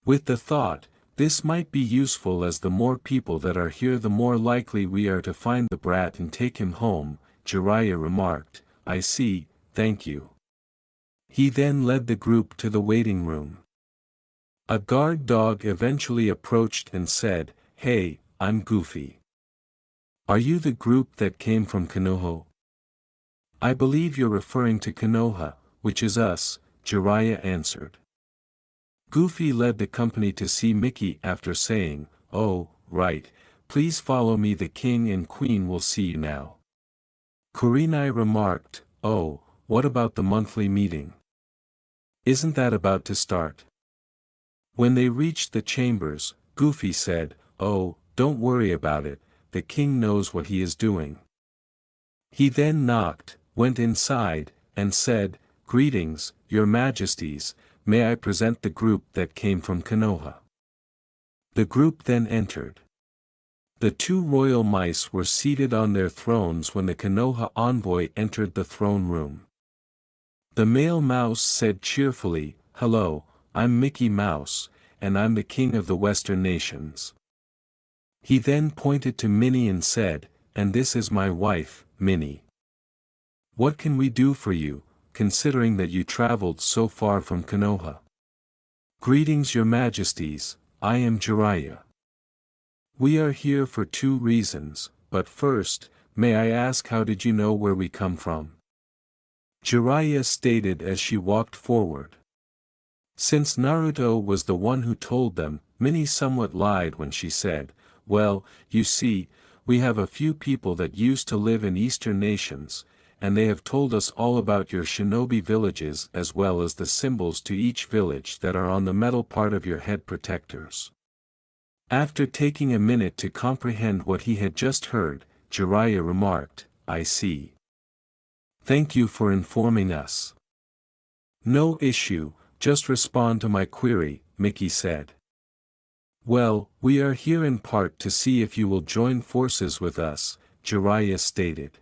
With the thought, this might be useful as the more people that are here the more likely we are to find the brat and take him home, Jiraiya remarked. I see, thank you. He then led the group to the waiting room. A guard dog eventually approached and said, Hey, I'm Goofy. Are you the group that came from Konoha? I believe you're referring to Konoha, which is us, Jiraiya answered. Goofy led the company to see Mickey after saying, Oh, right, please follow me, the king and queen will see you now. Kurenai remarked, Oh, what about the monthly meeting? Isn't that about to start? When they reached the chambers, Goofy said, Oh, don't worry about it, the king knows what he is doing. He then knocked, went inside, and said, Greetings, your majesties, may I present the group that came from Konoha. The group then entered. The two royal mice were seated on their thrones when the Konoha envoy entered the throne room. The male mouse said cheerfully, Hello, I'm Mickey Mouse, and I'm the king of the Western nations. He then pointed to Minnie and said, And this is my wife, Minnie. What can we do for you, considering that you traveled so far from Konoha? Greetings, your majesties, I am Jiraiya. We are here for 2 reasons, but first, may I ask how did you know where we come from? Jiraiya stated as she walked forward. Since Naruto was the one who told them, Minnie somewhat lied when she said, Well, you see, we have a few people that used to live in eastern nations, and they have told us all about your shinobi villages as well as the symbols to each village that are on the metal part of your head protectors. After taking a minute to comprehend what he had just heard, Jiraiya remarked, I see. Thank you for informing us. No issue, just respond to my query, Mickey said. Well, we are here in part to see if you will join forces with us, Jiraiya stated.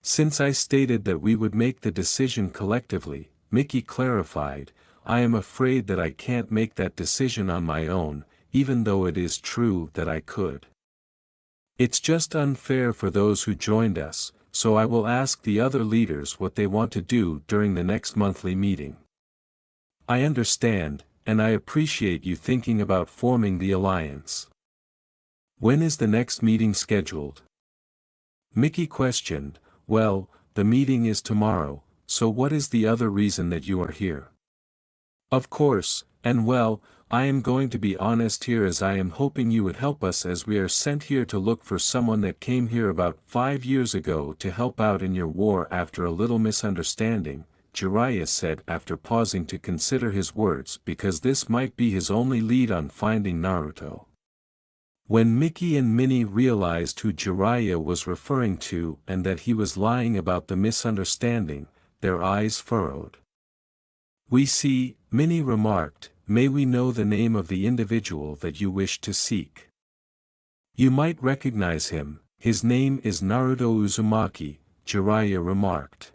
Since I stated that we would make the decision collectively, Mickey clarified, I am afraid that I can't make that decision on my own, even though it is true that I could. It's just unfair for those who joined us, so I will ask the other leaders what they want to do during the next monthly meeting. I understand, and I appreciate you thinking about forming the alliance. When is the next meeting scheduled? Mickey questioned. Well, the meeting is tomorrow, so what is the other reason that you are here? Of course, and well, I am going to be honest here as I am hoping you would help us as we are sent here to look for someone that came here about 5 years ago to help out in your war after a little misunderstanding, Jiraiya said after pausing to consider his words because this might be his only lead on finding Naruto. When Mickey and Minnie realized who Jiraiya was referring to and that he was lying about the misunderstanding, their eyes furrowed. We see, Minnie remarked, may we know the name of the individual that you wish to seek? You might recognize him, his name is Naruto Uzumaki, Jiraiya remarked.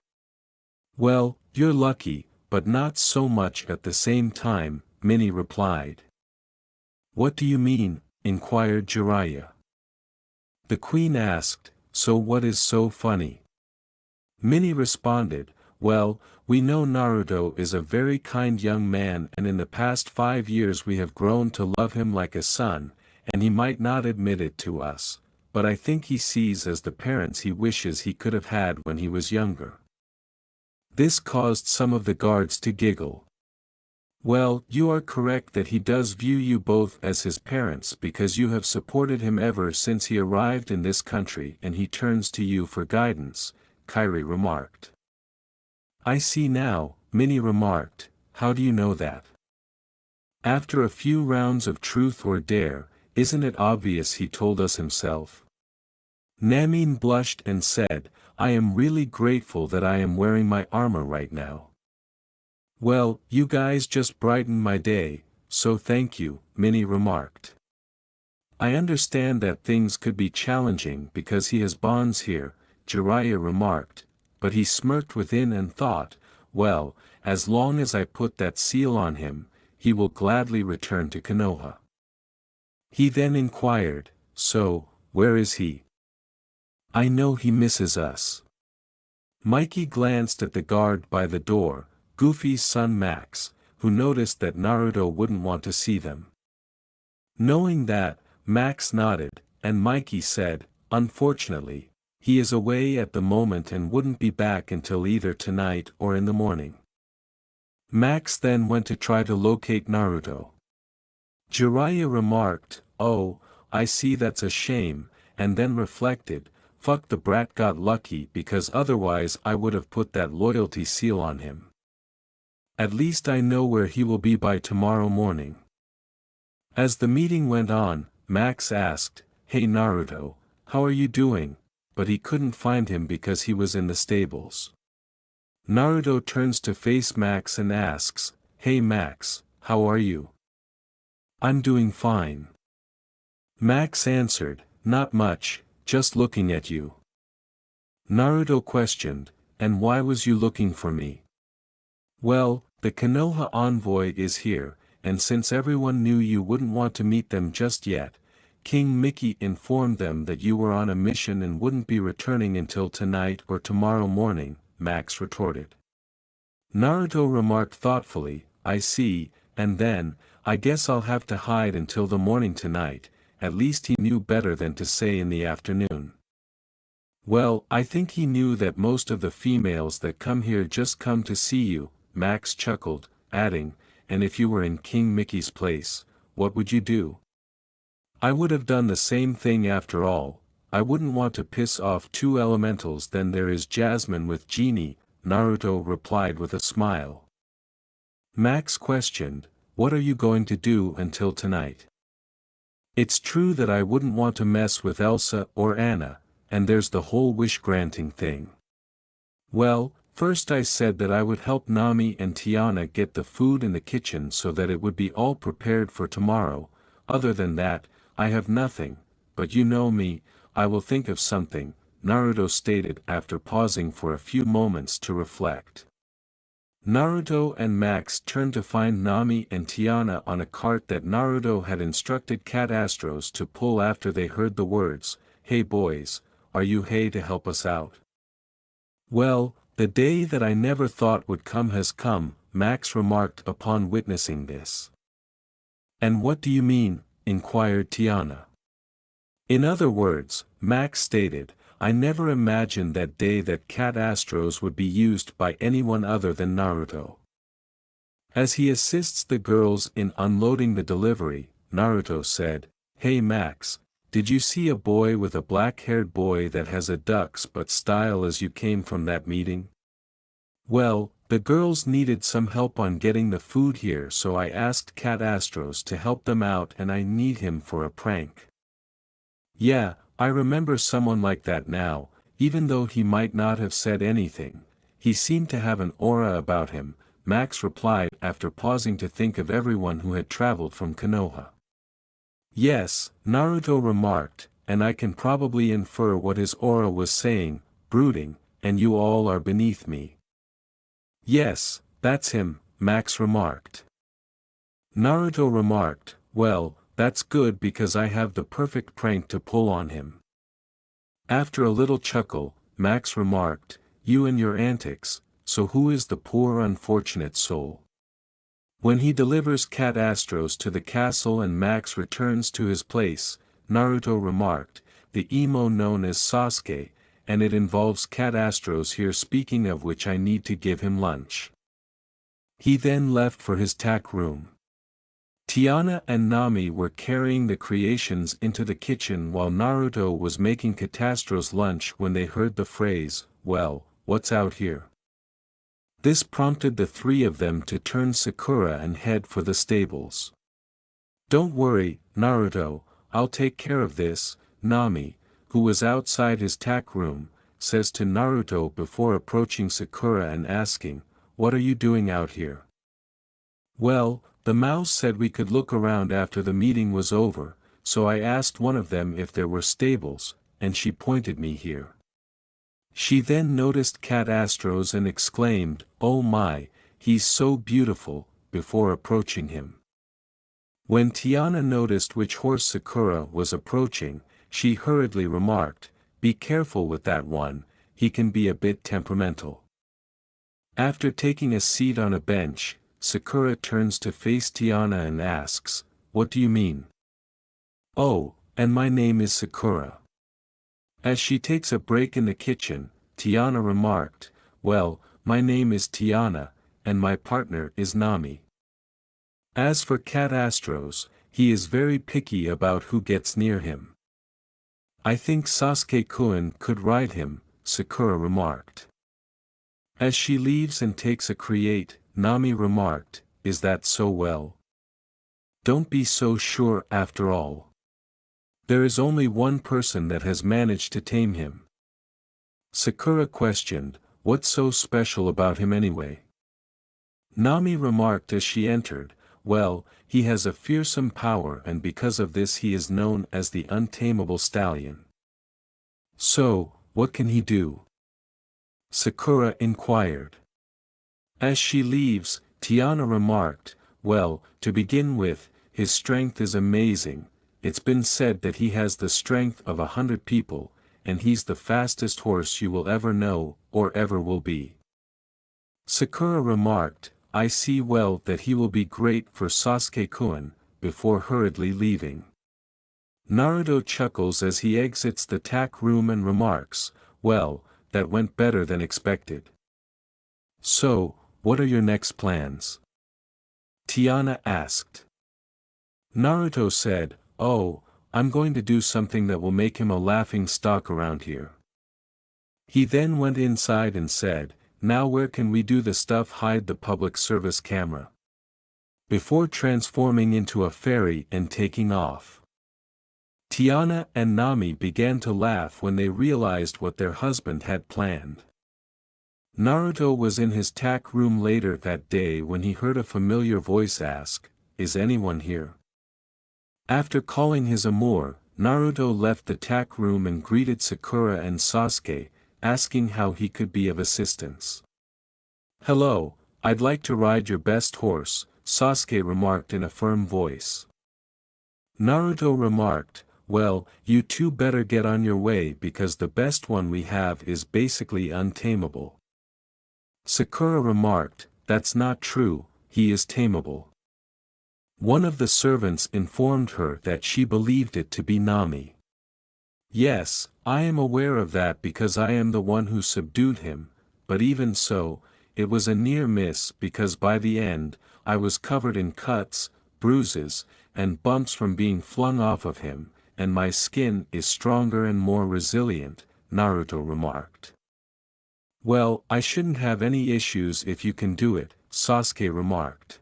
Well, you're lucky, but not so much at the same time, Minnie replied. What do you mean? Inquired Jiraiya. The queen asked, so what is so funny? Minnie responded, well, we know Naruto is a very kind young man and in the past 5 years we have grown to love him like a son, and he might not admit it to us, but I think he sees as the parents he wishes he could have had when he was younger. This caused some of the guards to giggle. Well, you are correct that he does view you both as his parents because you have supported him ever since he arrived in this country and he turns to you for guidance, Kairi remarked. I see now, Minnie remarked, how do you know that? After a few rounds of truth or dare, isn't it obvious he told us himself? Namine blushed and said, I am really grateful that I am wearing my armor right now. Well, you guys just brighten my day, so thank you, Minnie remarked. I understand that things could be challenging because he has bonds here, Jiraiya remarked, but he smirked within and thought, well, as long as I put that seal on him, he will gladly return to Konoha. He then inquired, so, where is he? I know he misses us. Mikey glanced at the guard by the door, Goofy's son Max, who noticed that Naruto wouldn't want to see them. Knowing that, Max nodded, and Mikey said, unfortunately, he is away at the moment and wouldn't be back until either tonight or in the morning. Max then went to try to locate Naruto. Jiraiya remarked, oh, I see, that's a shame, and then reflected, fuck, the brat got lucky because otherwise I would have put that loyalty seal on him. At least I know where he will be by tomorrow morning. As the meeting went on, Max asked, hey Naruto, how are you doing? But he couldn't find him because he was in the stables. Naruto turns to face Max and asks, hey Max, how are you? I'm doing fine. Max answered, not much, just looking at you. Naruto questioned, and why was you looking for me? Well, the Konoha envoy is here, and since everyone knew you wouldn't want to meet them just yet, King Mickey informed them that you were on a mission and wouldn't be returning until tonight or tomorrow morning, Max retorted. Naruto remarked thoughtfully, I see, and then, I guess I'll have to hide until the morning tonight. At least he knew better than to say in the afternoon. Well, I think he knew that most of the females that come here just come to see you, Max chuckled, adding, and if you were in King Mickey's place, what would you do? I would have done the same thing after all. I wouldn't want to piss off two elementals. Then there is Jasmine with Genie, Naruto replied with a smile. Max questioned, what are you going to do until tonight? It's true that I wouldn't want to mess with Elsa or Anna, and there's the whole wish-granting thing. Well, first I said that I would help Nami and Tiana get the food in the kitchen so that it would be all prepared for tomorrow. Other than that, I have nothing, but you know me, I will think of something, Naruto stated after pausing for a few moments to reflect. Naruto and Max turned to find Nami and Tiana on a cart that Naruto had instructed Cat Astros to pull after they heard the words, hey boys, are you hey to help us out? Well, the day that I never thought would come has come, Max remarked upon witnessing this. And what do you mean? Inquired Tiana. In other words, Max stated, I never imagined that day that Cat Astros would be used by anyone other than Naruto. As he assists the girls in unloading the delivery, Naruto said, hey Max, did you see a boy with a black-haired boy that has a ducks but style as you came from that meeting? Well, the girls needed some help on getting the food here, so I asked Cat Astros to help them out and I need him for a prank. Yeah, I remember someone like that now, even though he might not have said anything, he seemed to have an aura about him, Max replied after pausing to think of everyone who had traveled from Konoha. Yes, Naruto remarked, and I can probably infer what his aura was saying, brooding, and you all are beneath me. Yes, that's him, Max remarked. Naruto remarked, well, that's good because I have the perfect prank to pull on him. After a little chuckle, Max remarked, you and your antics, so who is the poor unfortunate soul? When he delivers Cat Astros to the castle and Max returns to his place, Naruto remarked, the emo known as Sasuke, and it involves Cat Astros here, speaking of which I need to give him lunch. He then left for his tack room. Tiana and Nami were carrying the creations into the kitchen while Naruto was making Catastro's lunch when they heard the phrase, well, what's out here? This prompted the three of them to turn Sakura and head for the stables. Don't worry, Naruto, I'll take care of this, Nami, who was outside his tack room, says to Naruto before approaching Sakura and asking, what are you doing out here? Well, the mouse said we could look around after the meeting was over, so I asked one of them if there were stables, and she pointed me here. She then noticed Cat Astros and exclaimed, "Oh my, he's so beautiful," before approaching him. When Tiana noticed which horse Sakura was approaching, she hurriedly remarked, "Be careful with that one, he can be a bit temperamental." After taking a seat on a bench, Sakura turns to face Tiana and asks, "What do you mean?" "Oh, and my name is Sakura." As she takes a break in the kitchen, Tiana remarked, "Well, my name is Tiana, and my partner is Nami." As for Cat Astros, he is very picky about who gets near him. "I think Sasuke-kun could ride him," Sakura remarked. As she leaves and takes a create, Nami remarked, "Is that so well? Don't be so sure after all. There is only one person that has managed to tame him." Sakura questioned, "What's so special about him anyway?" Nami remarked as she entered, "Well, he has a fearsome power and because of this he is known as the untamable stallion." "So, what can he do?" Sakura inquired. As she leaves, Tiana remarked, "Well, to begin with, his strength is amazing. It's been said that he has the strength of 100 people, and he's the fastest horse you will ever know, or ever will be." Sakura remarked, "I see well that he will be great for Sasuke-kun," before hurriedly leaving. Naruto chuckles as he exits the tack room and remarks, "Well, that went better than expected. So, what are your next plans?" Tiana asked. Naruto said, "Oh, I'm going to do something that will make him a laughing stock around here." He then went inside and said, "Now where can we do the stuff hide the public service camera?" Before transforming into a fairy and taking off. Tiana and Nami began to laugh when they realized what their husband had planned. Naruto was in his tack room later that day when he heard a familiar voice ask, "Is anyone here?" After calling his amour, Naruto left the tack room and greeted Sakura and Sasuke, asking how he could be of assistance. "Hello, I'd like to ride your best horse," Sasuke remarked in a firm voice. Naruto remarked, "Well, you two better get on your way because the best one we have is basically untamable." Sakura remarked, "That's not true, he is tameable." One of the servants informed her that she believed it to be Nami. "Yes, I am aware of that because I am the one who subdued him, but even so, it was a near miss because by the end, I was covered in cuts, bruises, and bumps from being flung off of him, and my skin is stronger and more resilient," Naruto remarked. "Well, I shouldn't have any issues if you can do it," Sasuke remarked.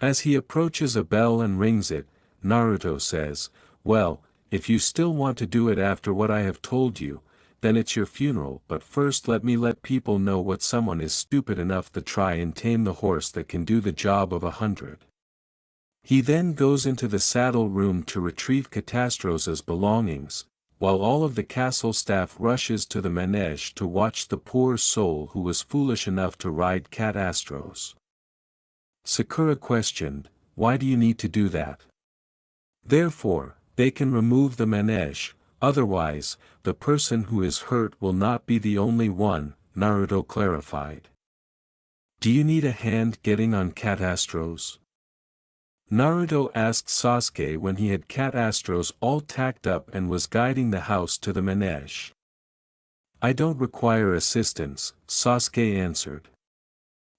As he approaches a bell and rings it, Naruto says, "Well, if you still want to do it after what I have told you, then it's your funeral, but first let people know what someone is stupid enough to try and tame the horse that can do the job of 100. He then goes into the saddle room to retrieve Catastrosa's belongings, while all of the castle staff rushes to the manege to watch the poor soul who was foolish enough to ride Cat Astros. Sakura questioned, "Why do you need to do that?" "Therefore, they can remove the manege, otherwise, the person who is hurt will not be the only one," Naruto clarified. "Do you need a hand getting on Cat Astros?" Naruto asked Sasuke when he had Cat Astros all tacked up and was guiding the house to the manege. "I don't require assistance," Sasuke answered.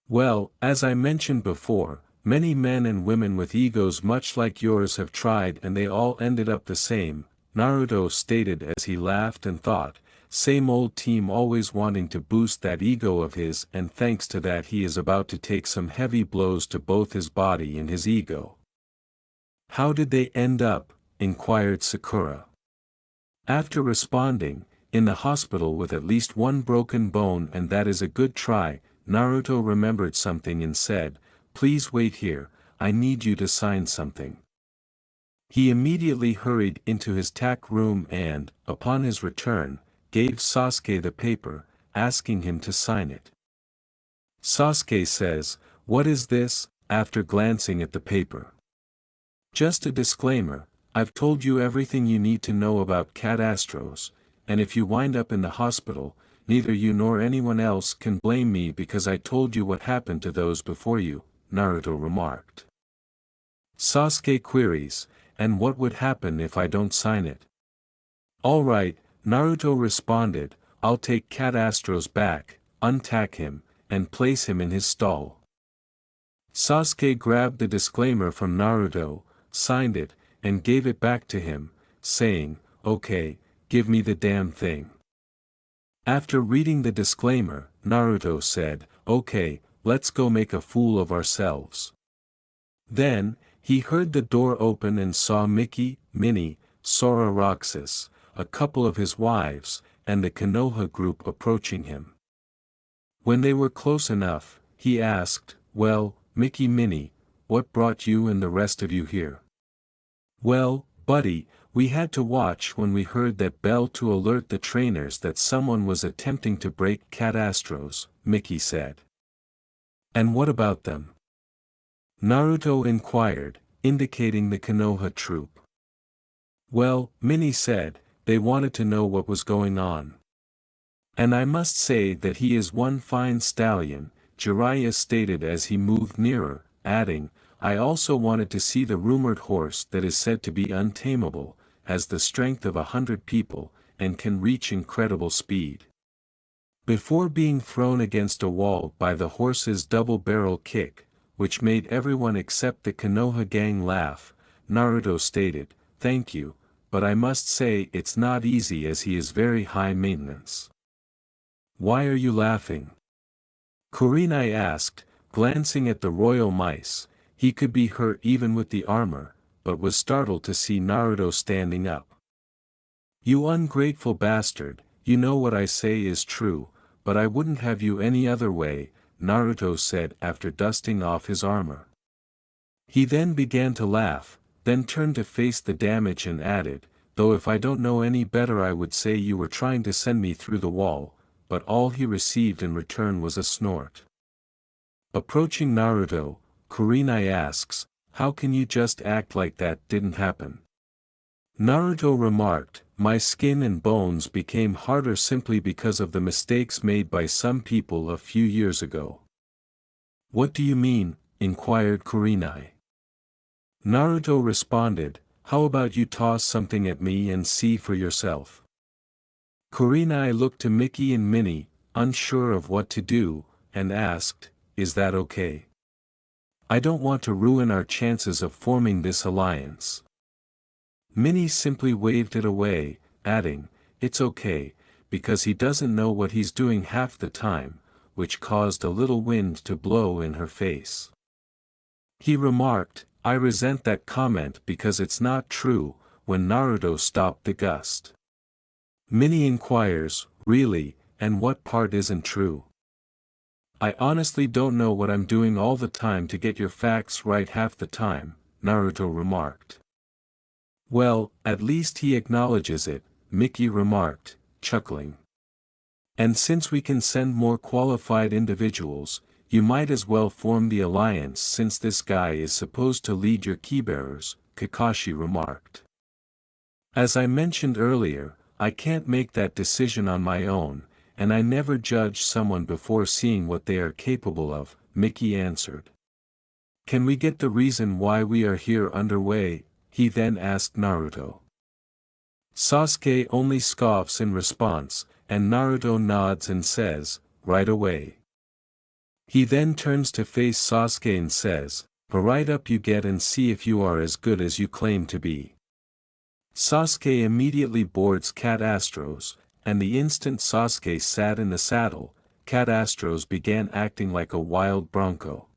"Well, as I mentioned before, many men and women with egos much like yours have tried and they all ended up the same," Naruto stated as he laughed and thought, "Same old team always wanting to boost that ego of his, and thanks to that he is about to take some heavy blows to both his body and his ego." "How did they end up?" inquired Sakura. After responding, "In the hospital with at least one broken bone, and that is a good try," Naruto remembered something and said, please wait here, I need you to sign something. He immediately hurried into his tack room and, upon his return, gave Sasuke the paper, asking him to sign it. Sasuke says, "What is this?" after glancing at the paper. "Just a disclaimer, I've told you everything you need to know about Cat Astros, and if you wind up in the hospital, neither you nor anyone else can blame me because I told you what happened to those before you," Naruto remarked. Sasuke queries, "And what would happen if I don't sign it?" "Alright," Naruto responded, "I'll take Cat Astros back, untack him, and place him in his stall." Sasuke grabbed the disclaimer from Naruto, signed it, and gave it back to him, saying, "Okay, give me the damn thing." After reading the disclaimer, Naruto said, "Okay, let's go make a fool of ourselves." Then, he heard the door open and saw Mickey, Minnie, Sora Roxas, a couple of his wives, and the Konoha group approaching him. When they were close enough, he asked, "Well, Mickey Minnie, what brought you and the rest of you here?" "Well, buddy, we had to watch when we heard that bell to alert the trainers that someone was attempting to break Cat Astros," Mickey said. "And what about them?" Naruto inquired, indicating the Konoha troop. "Well," Minnie said, "they wanted to know what was going on. And I must say that he is one fine stallion," Jiraiya stated as he moved nearer, adding, "I also wanted to see the rumored horse that is said to be untamable, has the strength of 100 people, and can reach incredible speed." Before being thrown against a wall by the horse's double-barrel kick, which made everyone except the Konoha gang laugh, Naruto stated, "Thank you, but I must say it's not easy as he is very high maintenance." "Why are you laughing?" Kurenai asked, glancing at the royal mice. He could be hurt even with the armor, but was startled to see Naruto standing up. "You ungrateful bastard, you know what I say is true, but I wouldn't have you any other way," Naruto said after dusting off his armor. He then began to laugh, then turned to face the damage and added, "Though if I don't know any better I would say you were trying to send me through the wall," but all he received in return was a snort. Approaching Naruto, Kurenai asks, "How can you just act like that didn't happen?" Naruto remarked, "My skin and bones became harder simply because of the mistakes made by some people a few years ago." "What do you mean?" inquired Kurenai. Naruto responded, "How about you toss something at me and see for yourself?" Kurenai looked to Mickey and Minnie, unsure of what to do, and asked, "Is that okay? I don't want to ruin our chances of forming this alliance." Minnie simply waved it away, adding, "It's okay, because he doesn't know what he's doing half the time," which caused a little wind to blow in her face. He remarked, "I resent that comment because it's not true," when Naruto stopped the gust. Minnie inquires, "Really, and what part isn't true?" "I honestly don't know what I'm doing all the time to get your facts right half the time," Naruto remarked. "Well, at least he acknowledges it," Mickey remarked, chuckling. "And since we can send more qualified individuals, you might as well form the alliance since this guy is supposed to lead your keybearers," Kakashi remarked. "As I mentioned earlier, I can't make that decision on my own, and I never judge someone before seeing what they are capable of," Mickey answered. "Can we get the reason why we are here underway?" he then asked Naruto. Sasuke only scoffs in response, and Naruto nods and says, "Right away." He then turns to face Sasuke and says, "Hurry up you get and see if you are as good as you claim to be." Sasuke immediately boards Cat Astros, and the instant Sasuke sat in the saddle, Cat Astros began acting like a wild bronco.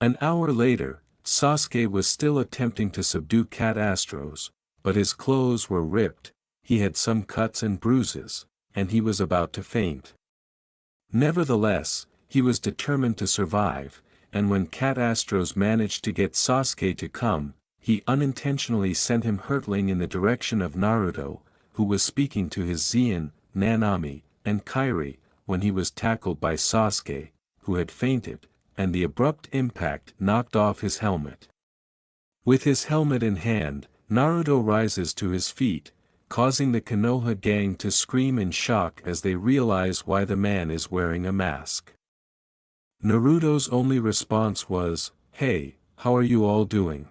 An hour later, Sasuke was still attempting to subdue Cat Astros, but his clothes were ripped, he had some cuts and bruises, and he was about to faint. Nevertheless, he was determined to survive, and when Cat Astros managed to get Sasuke to come, he unintentionally sent him hurtling in the direction of Naruto, who was speaking to his Zein, Nanami, and Kairi, when he was tackled by Sasuke, who had fainted, and the abrupt impact knocked off his helmet. With his helmet in hand, Naruto rises to his feet, causing the Konoha gang to scream in shock as they realize why the man is wearing a mask. Naruto's only response was, "Hey, how are you all doing?"